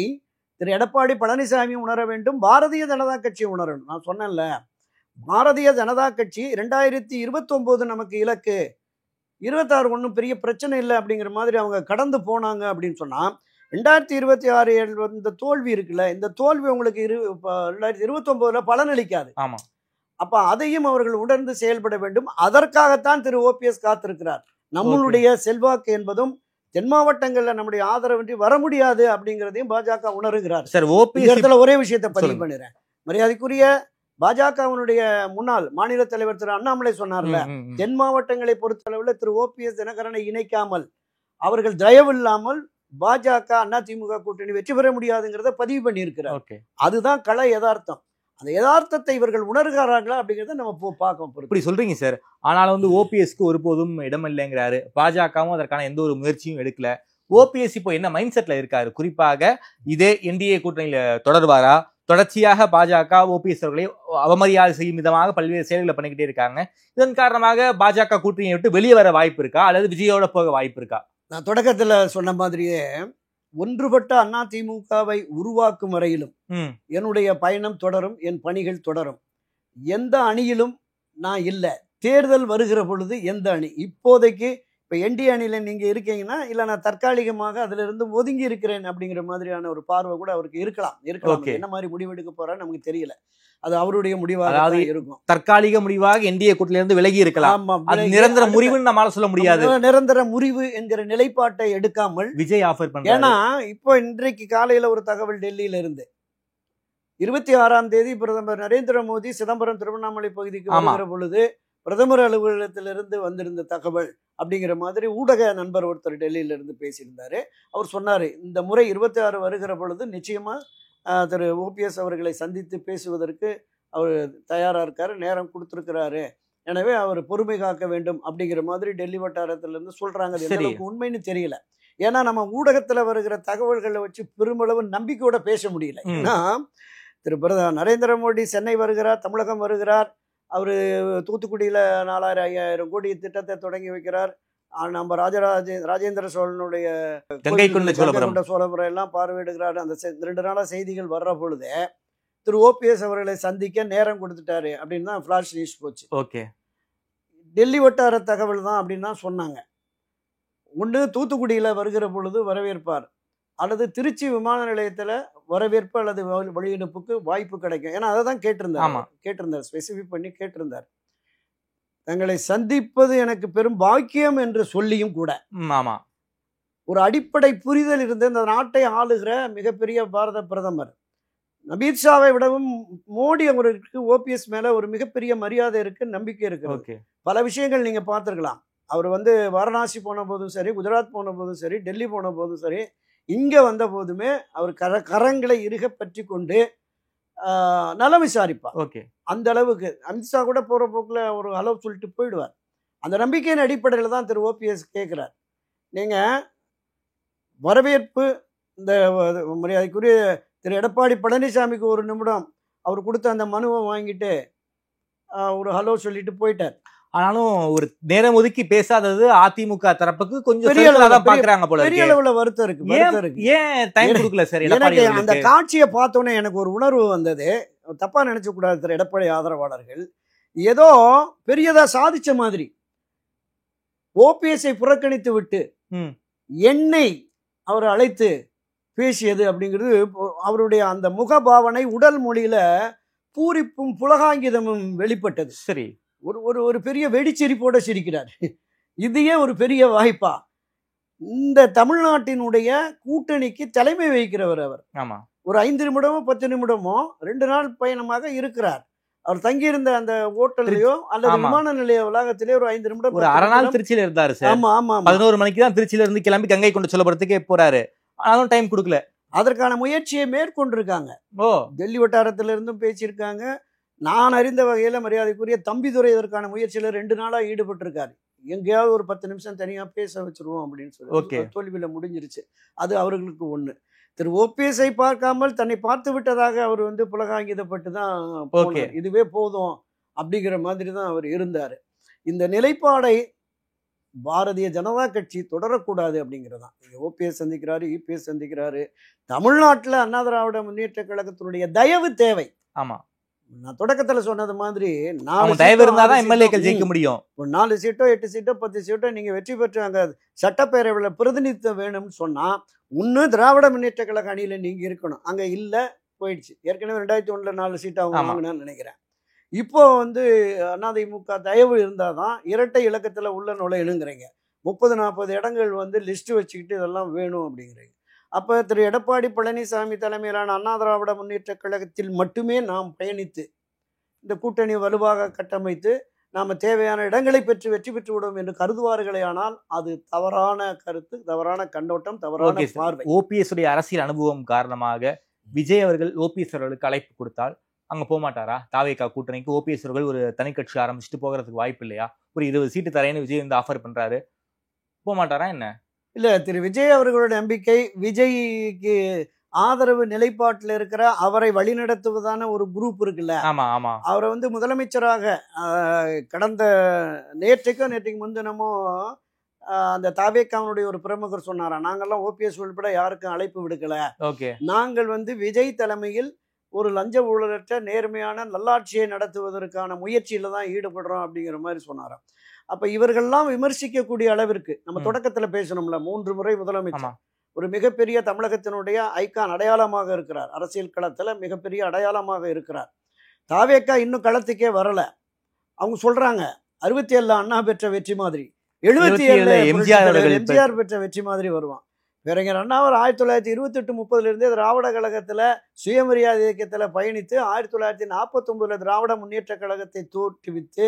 Speaker 3: திரு எடப்பாடி பழனிசாமி உணர வேண்டும், பாரதிய ஜனதா கட்சி உணரணும். நான் சொன்னேன்ல, பாரதிய ஜனதா கட்சி 2029 நமக்கு இலக்கு, 26 ஒன்றும் பெரிய பிரச்சனை இல்லை அப்படிங்கிற மாதிரி அவங்க கடந்து போனாங்க அப்படின்னு சொன்னால், 2026 இந்த தோல்வி இருக்குல்ல, இந்த தோல்வி உங்களுக்கு 2029 பலனளிக்காது.
Speaker 4: ஆமாம்.
Speaker 3: அப்ப அதையும் அவர்கள் உணர்ந்து செயல்பட வேண்டும். அதற்காகத்தான் திரு ஓபிஎஸ் காத்திருக்கிறார். நம்மளுடைய செல்வாக்கு என்பதும் தென் மாவட்டங்கள்ல நம்முடைய ஆதரவின்றி வர முடியாது அப்படிங்கிறதையும் பாஜக உணர்கிறார்.
Speaker 4: சார், ஓபிஎஸ்
Speaker 3: ஒரே விஷயத்தை பதிவு பண்ணிடுறேன். மரியாதைக்குரிய பாஜகவினுடைய முன்னாள் மாநில தலைவர் திரு அண்ணாமலை சொன்னார்ல, தென் மாவட்டங்களை பொறுத்தளவில் திரு ஓபிஎஸ் தினகரனை இணைக்காமல், அவர்கள் தயவு இல்லாமல் பாஜக அதிமுக கூட்டணி வெற்றி பெற முடியாதுங்கிறத பதிவு பண்ணியிருக்கிறார். அதுதான் கள யதார்த்தம். அந்த யதார்த்தத்தை இவர்கள் உணர்கிறார்களா அப்படிங்கிறத நம்ம பார்க்க.
Speaker 4: இப்படி சொல்றீங்க சார், ஆனாலும் வந்து ஓபிஎஸ்க்கு ஒருபோதும் இடம் இல்லைங்கிறாரு. பாஜகவும் அதற்கான எந்த ஒரு முயற்சியும் எடுக்கல. ஓபிஎஸ் இப்போ என்ன மைண்ட் செட்ல இருக்காரு? குறிப்பாக இதே என்டிஏ கூட்டணியில தொடர்வாரா? தொடர்ச்சியாக பாஜக ஓபிஎஸ் அவர்களை அவமரியாதை செய்யும் விதமாக பல்வேறு செயல்களை பண்ணிக்கிட்டே இருக்காங்க. இதன் காரணமாக பாஜக கூட்டணியை விட்டு வெளியே வர வாய்ப்பு இருக்கா, அல்லது விஜயோட போக வாய்ப்பு இருக்கா?
Speaker 3: நான் தொடக்கத்துல சொன்ன மாதிரியே ஒன்றுபட்ட அதிமுகவை உருவாக்கும் வரையிலும் என்னுடைய பயணம் தொடரும், என் பணிகள் தொடரும். எந்த அணியிலும் நான் இல்லை. தேர்தல் வருகிற பொழுது எந்த அணி, இப்போதைக்கு இப்போ என்டிஏ அணியில நீங்க இருக்கீங்கன்னா, இல்லை நான் தற்காலிகமாக அதுல இருந்து ஒதுங்கி இருக்கிறேன் அப்படிங்கிற மாதிரியான ஒரு பார்வை கூட அவருக்கு இருக்கலாம். என்ன மாதிரி முடிவெடுக்க போறான்னு நமக்கு தெரியல. அது அவருடைய முடிவாக இருக்கும்.
Speaker 4: தற்காலிக முடிவாக என்டிஏ கூட்டணியில இருந்து விலகி இருக்கலாம். நிரந்தர முறிவுன்னு நம்மால சொல்ல முடியாது.
Speaker 3: நிரந்தர முறிவு என்கிற நிலைப்பாட்டை எடுக்காமல்
Speaker 4: விஜய் ஆஃபர் பண்றாரு.
Speaker 3: ஏன்னா இப்போ இன்றைக்கு காலையில ஒரு தகவல் டெல்லியில இருந்து 26ஆம் தேதி பிரதமர் நரேந்திர மோடி சிதம்பரம் திருவண்ணாமலை பகுதிக்கு வருகிற பொழுது பிரதமர் அலுவலகத்திலிருந்து வந்திருந்த தகவல் அப்படிங்கிற மாதிரி ஊடக நண்பர் ஒருத்தர் டெல்லியில இருந்து பேசியிருந்தாரு. அவர் சொன்னாரு, இந்த முறை 26 வருகிற பொழுது நிச்சயமா திரு ஓபிஎஸ் அவர்களை சந்தித்து பேசுவதற்கு அவர் தயாராக இருக்காரு, நேரம் கொடுத்துருக்கிறாரு, எனவே அவர் பொறுமை காக்க வேண்டும் அப்படிங்கிற மாதிரி டெல்லி வட்டாரத்திலிருந்து சொல்றாங்க. அது எந்த உண்மைன்னு தெரியல. ஏன்னா நம்ம ஊடகத்தில் வருகிற தகவல்களை வச்சு பெருமளவு நம்பிக்கையோட பேச முடியல. ஏன்னா திரு நரேந்திர மோடி சென்னை வருகிறார், தமிழகம் வருகிறார், அவர் தூத்துக்குடியில் 4000-5000 கோடி திட்டத்தை தொடங்கி வைக்கிறார். நம்ம ராஜேந்திர சோழனுடைய
Speaker 4: கங்கை கொண்ட
Speaker 3: சோழபுரம் எல்லாம் பார்வையிடுகிறார். அந்த 2 நாளாக செய்திகள் வர்ற பொழுது திரு ஓபிஎஸ் அவர்களை சந்திக்க நேரம் கொடுத்துட்டாரு அப்படின்னு தான் ஃபிளாஷ் நியூஸ் போச்சு. டெல்லி வட்டார தகவல் தான் அப்படின்னு தான் சொன்னாங்க. ஒன்று தூத்துக்குடியில் வருகிற பொழுது வரவேற்பார், அல்லது திருச்சி விமான நிலையத்தில் வரவேற்பு அல்லது வெளியிடப்புக்கு வாய்ப்பு கிடைக்கும். ஏன்னா அதை தான் கேட்டிருந்தார், ஸ்பெசிஃபை பண்ணி கேட்டிருந்தார். தங்களை சந்திப்பது எனக்கு பெரும் பாக்கியம் என்று சொல்லியும் கூட ஒரு அடிப்படை புரிதல் இருந்து இந்த நாட்டை ஆளுகிற மிகப்பெரிய பாரத பிரதமர் அமித்ஷாவை விடவும் மோடி அவருக்கு ஓபிஎஸ் மேல ஒரு மிகப்பெரிய மரியாதை இருக்கு, நம்பிக்கை இருக்கு. பல விஷயங்கள் நீங்க பார்த்துருக்கலாம். அவர் வாரணாசி போன போதும் சரி, குஜராத் போன போதும் சரி, டெல்லி போன போதும் சரி, இங்க வந்த போதுமே அவர் கரங்களை இறுக பற்றி கொண்டு நலம் விசாரிப்பார். அந்த அளவுக்கு அமித்ஷா கூட போற போக்குல ஒரு அளவு சொல்லிட்டு போயிடுவார். அந்த நம்பிக்கையின் அடிப்படையில் தான் திரு ஓபிஎஸ் கேட்கிறார். நீங்க வரவேற்பு, இந்த மரியாதைக்குரிய திரு எடப்பாடி பழனிசாமிக்கு ஒரு நிமிடம் அவர் கொடுத்த அந்த மனுவை வாங்கிட்டு ஒரு ஹலோ சொல்லிட்டு போயிட்டார்.
Speaker 4: ஆனாலும் ஒரு நேரம் ஒதுக்கி பேசாதது அதிமுக தரப்புக்கு கொஞ்சம்
Speaker 3: பெரிய
Speaker 4: பெரிய
Speaker 3: அளவுல-
Speaker 4: பாக்குறாங்க போல
Speaker 3: பெரிய
Speaker 4: இருக்கு.
Speaker 3: அளவுல வருத்தம் இருக்கு, வருத்தம் இருக்கு.
Speaker 4: ஏன் டைம் கொடுக்கல சார் எடப்பாடி
Speaker 3: எனக்கு அந்த
Speaker 4: அவர்களுக்கு?
Speaker 3: காட்சியை பார்த்தோன்னே எனக்கு ஒரு உணர்வு வந்தது. தப்பா நினைச்ச கூடாது திரு எடப்பாடி ஆதரவாளர்கள். ஏதோ பெரியதா சாதிச்ச மாதிரி ஓபிஎஸ்ஐ புறக்கணித்து விட்டு
Speaker 4: ம்.
Speaker 3: என்னை அவர் அழைத்து பேசியது அப்படிங்கிறது அவருடைய அந்த முகபாவனை, உடல் மொழியில பூரிப்பும் புலகாங்கிதமும் வெளிப்பட்டது.
Speaker 4: சரி.
Speaker 3: ஒரு ஒரு ஒரு பெரிய வெடிச்சிரிப்போட சிரிக்கிறார். இதையே ஒரு பெரிய வாய்ப்பா இந்த தமிழ்நாட்டினுடைய கூட்டணிக்கு தலைமை வகிக்கிறவர் அவர்.
Speaker 4: ஆமா.
Speaker 3: ஒரு 5 நிமிடமோ 10 நிமிடமோ 2 நாள் பயணமாக இருக்கிறார். அவர் தங்கியிருந்த அந்த ஹோட்டல்லையோ அல்லது
Speaker 4: ஆமா.
Speaker 3: விமான நிலைய வளாகத்திலே ஒரு 5 நிமிடம்
Speaker 4: ஒரு
Speaker 3: 10
Speaker 4: அரை நாள்
Speaker 3: நிமிடம்.
Speaker 4: திருச்சியில இருந்தாரு சார்.
Speaker 3: ஆமா ஆமா ஆமா.
Speaker 4: 11 மணிக்கு தான் திருச்சியில இருந்து கிளம்பி கங்கை கொண்டு சொல்லப்படுறதுக்கே போறாரு. ஆனாலும் டைம் கொடுக்கல.
Speaker 3: அதற்கான முயற்சியை மேற்கொண்டிருக்காங்க.
Speaker 4: ஓ,
Speaker 3: டெல்லி வட்டாரத்திலிருந்தும் பேசியிருக்காங்க. நான் அறிந்த வகையில மரியாதைக்குரிய தம்பிதுரை இதற்கான முயற்சியில 2 நாளா ஈடுபட்டிருக்காரு. எங்கேயாவது ஒரு 10 நிமிஷம் தனியா பேச வச்சிருவோம் அப்படின்னு
Speaker 4: Okay.
Speaker 3: சொல்லி தோல்வியில முடிஞ்சிருச்சு. அது அவர்களுக்கு ஒண்ணு. திரு ஓபிஎஸ்ஐ பார்க்காமல் தன்னை பார்த்து விட்டதாக அவர் புலகாங்கிதப்பட்டு தான் போனார்.
Speaker 4: Okay.
Speaker 3: இதுவே போதும் அப்படிங்கிற மாதிரி தான் அவர் இருந்தார். இந்த நிலைப்பாடை பாரதிய ஜனதா கட்சி தொடரக்கூடாது அப்படிங்கிறதான். ஓபிஎஸ் சந்திக்கிறாரு, இபிஎஸ் சந்திக்கிறாரு. தமிழ்நாட்டில் அண்ணா திராவிட முன்னேற்ற கழகத்தினுடைய தயவு தேவை.
Speaker 4: ஆமா.
Speaker 3: நான் தொடக்கத்துல சொன்னது மாதிரி
Speaker 4: அவங்க தயவு இருந்தாதான் எம்எல்ஏக்கள் ஜெயிக்க முடியும்.
Speaker 3: ஒரு 4 சீட்டோ 8 சீட்டோ 10 சீட்டோ நீங்க வெற்றி பெற்று அங்க சட்டப்பேரவையில் பிரதிநிதித்துவம் வேணும்னு சொன்னா இன்னும் திராவிட முன்னேற்ற கழக அணியில நீங்க இருக்கணும். அங்க இல்ல, போயிடுச்சு. ஏற்கனவே 2001 4 சீட் அவங்க
Speaker 4: ஆமா.
Speaker 3: வாங்கினான்னு நினைக்கிறேன். இப்போ அதிமுக தயவு இருந்தாதான் இரட்டை இலக்கத்துல உள்ள நுழையணுங்கிறீங்க. 30-40 இடங்கள் லிஸ்ட் வச்சுக்கிட்டு இதெல்லாம் வேணும் அப்படிங்கிறீங்க. அப்ப திரு எடப்பாடி பழனிசாமி தலைமையிலான அண்ணா திராவிட முன்னேற்ற கழகத்தில் மட்டுமே நாம் பயணித்து இந்த கூட்டணி வலுவாக கட்டமைத்து நாம தேவையான இடங்களை பெற்று வெற்றி பெற்று விடுவோம் என்று கருதுவார்களே, ஆனால் அது தவறான கருத்து, தவறான கண்ணோட்டம், தவறான
Speaker 4: Okay, sir.
Speaker 3: பார்வை.
Speaker 4: OPS உடைய அரசியல் அனுபவம் காரணமாக விஜய் அவர்கள் ஓபிஎஸ் அவர்களுக்கு அழைப்பு கொடுத்தால் அங்க போக மாட்டாரா? தாவேகா கூட்டணிக்கு ஓபிஎஸ் அவர்கள் ஒரு தனி கட்சி ஆரம்பிச்சுட்டு போகிறதுக்கு வாய்ப்பு இல்லையா? ஒரு 20 சீட்டு தரேன்னு விஜய் ஆஃபர் பண்றாரு, போக மாட்டாரா என்ன?
Speaker 3: இல்ல, திரு விஜய் அவர்களோட நம்பிக்கை, விஜய்க்கு ஆதரவு நிலைப்பாட்டில் இருக்கிற அவரை வழிநடத்துவதான ஒரு குரூப் இருக்குல்ல,
Speaker 4: ஆமா ஆமா.
Speaker 3: அவரை முதலமைச்சராக கடந்த நேற்றைக்கு முன்தினமோ அந்த தாவேக்காவுடைய ஒரு பிரமுகர் சொன்னாராம், நாங்கெல்லாம் ஓபிஎஸ் உள்பட யாருக்கும் அழைப்பு விடுக்கல,
Speaker 4: ஓகே,
Speaker 3: நாங்கள் விஜய் தலைமையில் ஒரு லஞ்ச ஊழலற்ற நேர்மையான நல்லாட்சியை நடத்துவதற்கான முயற்சியில தான் ஈடுபடுறோம் அப்படிங்கிற மாதிரி சொன்னாராம். அப்ப இவர்கள்லாம் விமர்சிக்கக்கூடிய அளவிற்கு நம்ம தொடக்கத்துல பேசணும்ல, 3 முறை முதலமைச்சர், ஒரு மிகப்பெரிய தமிழகத்தினுடைய ஐகான், அடையாளமாக இருக்கிறார். அரசியல் களத்துல மிகப்பெரிய அடையாளமாக இருக்கிறார். தாவேக்கா இன்னும் களத்துக்கே வரல. அவங்க சொல்றாங்க 67 அண்ணா பெற்ற வெற்றி மாதிரி, 77 எம்ஜிஆர் பெற்ற வெற்றி மாதிரி வருவான். பேரறிஞர் அண்ணாவர் 1928-30 இருந்தே திராவிட கழகத்துல சுயமரியாதை இயக்கத்துல பயணித்து 1949 திராவிட முன்னேற்ற கழகத்தை தோற்றுவித்து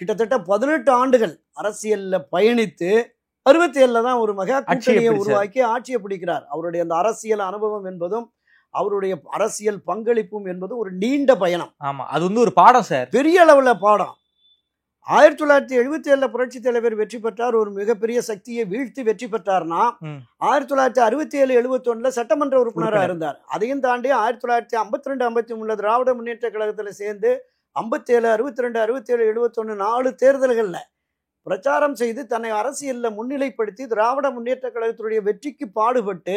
Speaker 3: கிட்டத்தட்ட 18 ஆண்டுகள் அரசியல்ல பயணித்து 67 தான் ஒரு மகா கூட்டணியை உருவாக்கி ஆட்சியை பிடிக்கிறார். அவருடைய அந்த அரசியல் அனுபவம் என்பதும் அவருடைய அரசியல் பங்களிப்பும் என்பது ஒரு நீண்ட பயணம்.
Speaker 4: ஆமா, அது ஒரு பாடம் சார்,
Speaker 3: பெரிய அளவுல பாடம். 1977 புரட்சி தலைவர் வெற்றி பெற்றார், ஒரு மிகப்பெரிய சக்தியை வீழ்த்தி வெற்றி பெற்றார்னா 1967-71 சட்டமன்ற உறுப்பினராக இருந்தார். அதையும் தாண்டி 1952-53 திராவிட முன்னேற்ற கழகத்துல சேர்ந்து 57, 62, 67, 71 4 தேர்தல்கள்ல பிரச்சாரம் செய்து தன்னை அரசியல்ல முன்னிலைப்படுத்தி திராவிட முன்னேற்ற கழகத்துடைய வெற்றிக்கு பாடுபட்டு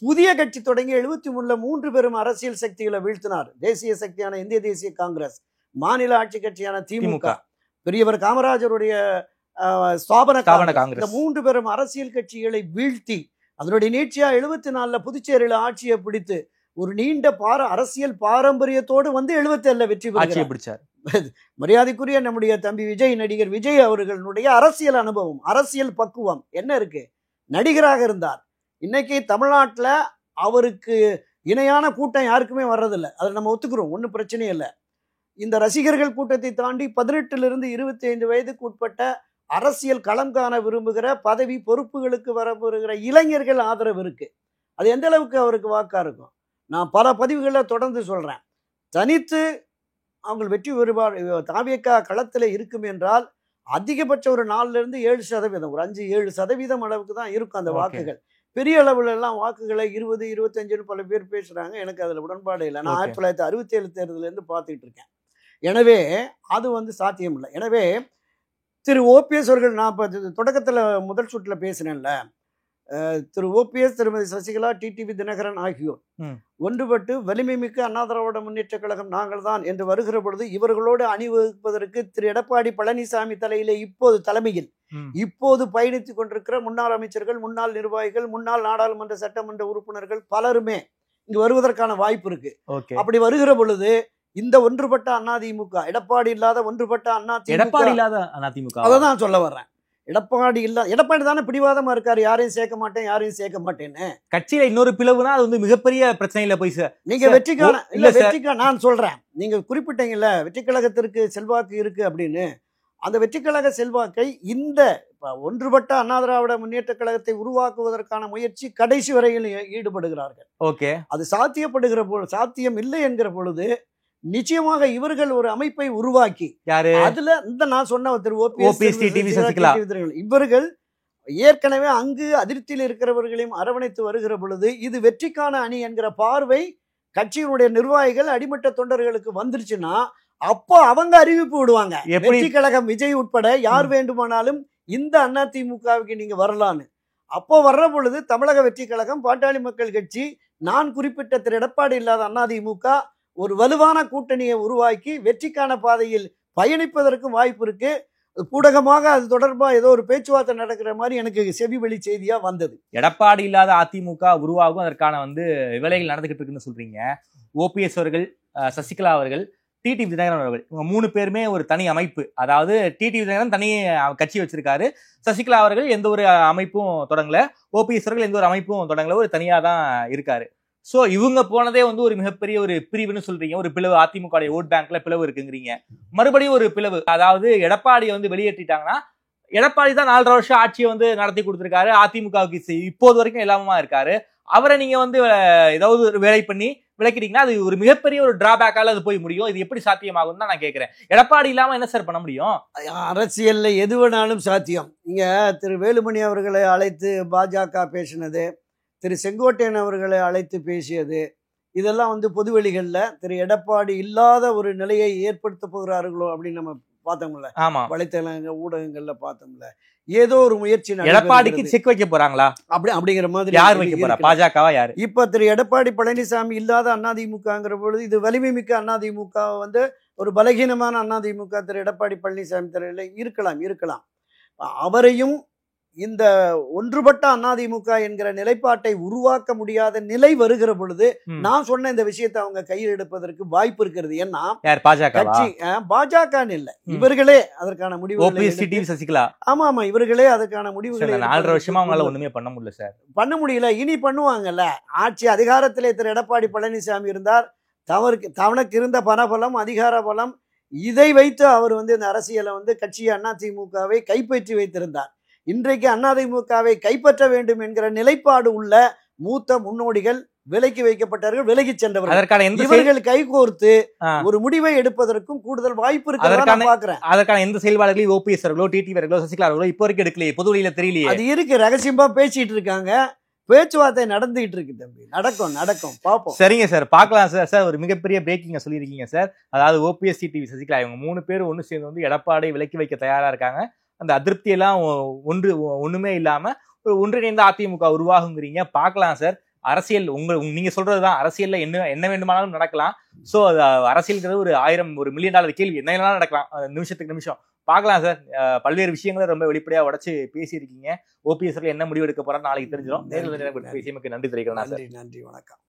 Speaker 3: புதிய கட்சி தொடங்கி 73 3 பெரும் அரசியல் சக்திகளை வீழ்த்தினார். தேசிய சக்தியான இந்திய தேசிய காங்கிரஸ், மாநில ஆட்சி கட்சியான திமுக, பெரியவர் காமராஜருடைய ஸ்தாபன காங்கிரஸ், இந்த 3 பெரும் அரசியல் கட்சிகளை வீழ்த்தி அதனுடைய நீட்சியா 74 புதுச்சேரியில ஆட்சியை பிடித்து ஒரு நீண்ட அரசியல் பாரம்பரியத்தோடு 77 வெற்றி பெற்றார். மரியாதைக்குரிய நம்முடைய தம்பி விஜய், நடிகர் விஜய் அவர்களுடைய அரசியல் அனுபவம், அரசியல் பக்குவம் என்ன இருக்கு? நடிகராக இருந்தார். இன்னைக்கு தமிழ்நாட்டில் அவருக்கு இணையான கூட்டம் யாருக்குமே வர்றதில்லை, அதை நம்ம ஒத்துக்கிறோம், ஒன்றும் பிரச்சனையே இல்லை. இந்த ரசிகர்கள் கூட்டத்தை தாண்டி 18 - 25 வயதுக்கு உட்பட்ட அரசியல் களம் காண விரும்புகிற பதவி பொறுப்புகளுக்கு வரப்போகிற இளைஞர்கள் ஆதரவு இருக்கு. அது எந்த அளவுக்கு அவருக்கு வாக்கா இருக்கும்? நான் பல பதிவுகளில் தொடர்ந்து சொல்றேன், தனித்து அவங்க வெற்றி பெறுவார். தாவேக்கா களத்தில் இருக்கும் என்றால் அதிகபட்சம் ஒரு 4-7%, ஒரு 5-7% அளவுக்கு தான் இருக்கும் அந்த வாக்குகள். பெரிய அளவுல எல்லாம் வாக்குகளை 20, 25 பல பேர் பேசுறாங்க. எனக்கு அதுல உடன்பாடு இல்லை. நான் 1967 தேர்தல இருந்து பார்த்துட்டு இருக்கேன். எனவே அது வந்து சாத்தியம் இல்லை. எனவே திரு ஓபிஎஸ் அவர்கள், நான் இப்போ தொடக்கத்தில் முதல் சுற்றில் பேசினேன்ல, திரு ஓபிஎஸ், திருமதி சசிகலா, டிடிவி தினகரன் ஆகியோர் ஒன்றுபட்டு வலிமை மிக்க அண்ணா திராவிட முன்னேற்ற கழகம் நாங்கள் தான் என்று வருகிற பொழுது இவர்களோடு அணிவகுப்பதற்கு திரு எடப்பாடி பழனிசாமி தலைமையில் இப்போது பயணித்துக் கொண்டிருக்கிற முன்னாள் அமைச்சர்கள், முன்னாள் நிர்வாகிகள், முன்னாள் நாடாளுமன்ற சட்டமன்ற உறுப்பினர்கள் பலருமே இங்கு வருவதற்கான வாய்ப்பு இருக்கு. அப்படி வருகிற பொழுது இந்த ஒன்றுபட்ட அதிமுக, எடப்பாடி இல்லாத ஒன்றுபட்ட
Speaker 4: அதிமுக,
Speaker 3: அதை தான் சொல்ல வர்றேன். எடப்பாடி தானே பிடிவாதமா இருக்காரு, யாரையும் சேர்க்க மாட்டேன்னு.
Speaker 4: கட்சியில இன்னொரு பிளவுனா அது வந்து மிகப்பெரிய பிரச்சனையில போய் சார்.
Speaker 3: நீங்க வெற்றிக்கான நான் சொல்றேன், நீங்க குறிப்பிட்டீங்கல்ல வெற்றி கழகத்திற்கு செல்வாக்கு இருக்கு அப்படின்னு. அந்த வெற்றி கழக செல்வாக்கை இந்த ஒன்றுபட்ட அண்ணா திராவிட முன்னேற்ற கழகத்தை உருவாக்குவதற்கான முயற்சி கடைசி வரையில் ஈடுபடுகிறார்கள்.
Speaker 4: ஓகே, அது
Speaker 3: சாத்தியம் இல்லை என்கிற பொழுது நிச்சயமாக இவர்கள் ஒரு அமைப்பை உருவாக்கி,
Speaker 4: யாரு
Speaker 3: அதுல இந்த நான் சொன்ன திரு
Speaker 4: ஓபிஎஸ், டிடிவி, சசிகலா
Speaker 3: இவர்கள் ஏற்கனவே அங்கு அதிருப்தியில் இருக்கிறவர்களையும் அரவணைத்து வருகிற பொழுது இது வெற்றிக்கான அணி என்கிற பார்வை கட்சியினுடைய நிர்வாகிகள், அடிமட்ட தொண்டர்களுக்கு வந்துருச்சுன்னா அப்போ அவங்க அறிவிப்பு விடுவாங்க. வெற்றி கழகம் விஜய் உட்பட யார் வேண்டுமானாலும் இந்த அதிமுகவுக்கு நீங்க வரலான்னு. அப்போ வர்ற பொழுது தமிழக வெற்றி கழகம், பாட்டாளி மக்கள் கட்சி, நான் குறிப்பிட்ட திரு எடப்பாடி இல்லாத அதிமுக ஒரு வலுவான கூட்டணியை உருவாக்கி வெற்றிக்கான பாதையில் பயணிப்பதற்கும் வாய்ப்பு இருக்கு. ஊடகமாக அது தொடர்பாக ஏதோ ஒரு பேச்சுவார்த்தை நடக்கிற மாதிரி எனக்கு செவி வெளி செய்தியா வந்தது.
Speaker 4: எடப்பாடி இல்லாத அதிமுக உருவாகும், அதற்கான வந்து வேலைகள் நடந்துகிட்டு இருக்குன்னு சொல்றீங்க. ஓபிஎஸ் அவர்கள், சசிகலா அவர்கள், டிடிவி தினகரன் அவர்கள், இவங்க 3 பேருமே ஒரு தனி அமைப்பு. அதாவது டிடிவி தினகரன் தனி கட்சி வச்சிருக்காரு, சசிகலா அவர்கள் எந்த ஒரு அமைப்பும் தொடங்கல, ஓபிஎஸ் அவர்கள் எந்த ஒரு அமைப்பும் தொடங்கல, ஒரு தனியா தான் இருக்காரு. சோ இவங்க போனதே வந்து ஒரு மிகப்பெரிய ஒரு பிரிவுன்னு சொல்றீங்க. ஒரு பிளவு, அதிமுக ஓட் பேங்க்ல பிளவு இருக்குங்கிறீங்க. மறுபடியும் ஒரு பிளவு, அதாவது எடப்பாடியை வந்து வெளியேற்றிட்டாங்கன்னா, எடப்பாடி தான் 4.5 வருஷம் ஆட்சியை வந்து நடத்தி கொடுத்திருக்காரு, அதிமுகவுக்கு இப்போது வரைக்கும் எல்லாமா இருக்காரு. அவரை நீங்க வந்து ஏதாவது ஒரு வேலை பண்ணி விளக்கிட்டீங்கன்னா அது ஒரு மிகப்பெரிய ஒரு டிராபேக்கால அது போய் முடியும். இது எப்படி சாத்தியமாகும் தான் நான் கேட்கிறேன். எடப்பாடி இல்லாம என்ன சார் பண்ண முடியும்?
Speaker 3: அரசியல்ல எது வேணாலும் சாத்தியம். இங்க திரு வேலுமணி அவர்களை அழைத்து பாஜக பேசினது, திரு செங்கோட்டையன் அவர்களை அழைத்து பேசியது, இதெல்லாம் வந்து பொதுவெளிகள்ல திரு எடப்பாடி இல்லாத ஒரு நிலையை ஏற்படுத்த போகிறார்களோ அப்படின்னு நம்ம பார்த்தோம்ல, வலைத்தளங்க ஊடகங்கள்ல பார்த்தோம்ல. ஏதோ ஒரு முயற்சி
Speaker 4: எடப்பாடிக்கு செக் வைக்க போறாங்களா
Speaker 3: அப்படிங்கிற மாதிரி.
Speaker 4: யார் வைக்க போறா? பாஜகவா யாரு?
Speaker 3: இப்ப திரு எடப்பாடி பழனிசாமி இல்லாத அதிமுகங்கிற பொழுது இது வலிமை மிக்க அதிமுக வந்து ஒரு பலகீனமான அதிமுக திரு எடப்பாடி பழனிசாமி தலையில இருக்கலாம். அவரையும் இந்த ஒன்றுபட்ட அதிமுக என்கிற நிலைப்பாட்டை உருவாக்க முடியாத நிலை வருகிற பொழுது நான் சொன்ன இந்த விஷயத்தை அவங்க கையில் எடுப்பதற்கு வாய்ப்பு இருக்கிறது. ஏன்னா பாஜக இல்ல, இவர்களே அதற்கான முடிவு,
Speaker 4: சசிகலா,
Speaker 3: ஆமா இவர்களே அதற்கான முடிவுகளை
Speaker 4: 4.5 வருஷமா அவங்களால ஒண்ணுமே பண்ண முடியல சார்.
Speaker 3: பண்ண முடியல, இனி பண்ணுவாங்கல்ல. ஆட்சி அதிகாரத்திலே திரு எடப்பாடி பழனிசாமி இருந்தார், தவனுக்கு இருந்த பணபலம், அதிகார பலம், இதை வைத்து அவர் வந்து இந்த அரசியலை வந்து கட்சி அதிமுகவை கைப்பற்றி வைத்திருந்தார். இன்றைக்கு அதிமுகவை கைப்பற்ற வேண்டும் என்கிற நிலைப்பாடு உள்ள மூத்த முன்னோடிகள் விலக்கி வைக்கப்பட்டார்கள், விலகி சென்றவர்கள். இவர்கள் கைகோர்த்து ஒரு முடிவை எடுப்பதற்கும் கூடுதல் வாய்ப்பு இருக்கு.
Speaker 4: அதற்கான எந்த செயல்பாடுகளையும் ஓபிஎஸ் அவர்களோ, டிடிவி அவர்களோ, சசிகலா அவர்களோ இப்போ வரைக்கும் எடுக்கலையே, பொது வழியில தெரியலையே.
Speaker 3: அது இருக்கு, ரகசியமா பேசிட்டு இருக்காங்க, பேச்சுவார்த்தை நடந்துகிட்டு இருக்கு தம்பி. நடக்கும் பாப்போம்.
Speaker 4: சரிங்க சார், பார்க்கலாம் சார். சார் ஒரு மிகப்பெரிய பிரேக்கிங்க சொல்லியிருக்கீங்க சார். அதாவது ஓபிஎஸ், டிடிவி, சசிகலா இவங்க 3 பேரும் ஒன்று சேர்ந்து வந்து எடப்பாடி விலக்கி வைக்க தயாரா இருக்காங்க. அந்த அதிருப்தி எல்லாம் ஒண்ணுமே இல்லாம ஒரு ஒன்றிணைந்த அதிமுக உருவாகுங்கிறீங்க. பார்க்கலாம் சார். அரசியல் நீங்க சொல்றதுதான், அரசியல்ல என்ன வேண்டுமானாலும் நடக்கலாம். சோ அரசியல்ங்கிறது ஒரு 1000 $1 மில்லியன் கேள்வி, என்ன வேணாலும் நடக்கலாம் நிமிஷத்துக்கு நிமிஷம். பார்க்கலாம் சார். பல்வேறு விஷயங்களை ரொம்ப வெளிப்படையா உடைச்சு பேசியிருக்கீங்க. ஓபிஎஸ் என்ன முடிவு எடுக்க போறான்னு நாளைக்கு தெரிஞ்சிடும். நேரில் பேசியமைக்கு நன்றி தெரிவிக்கலாம்.
Speaker 3: நன்றி, வணக்கம்.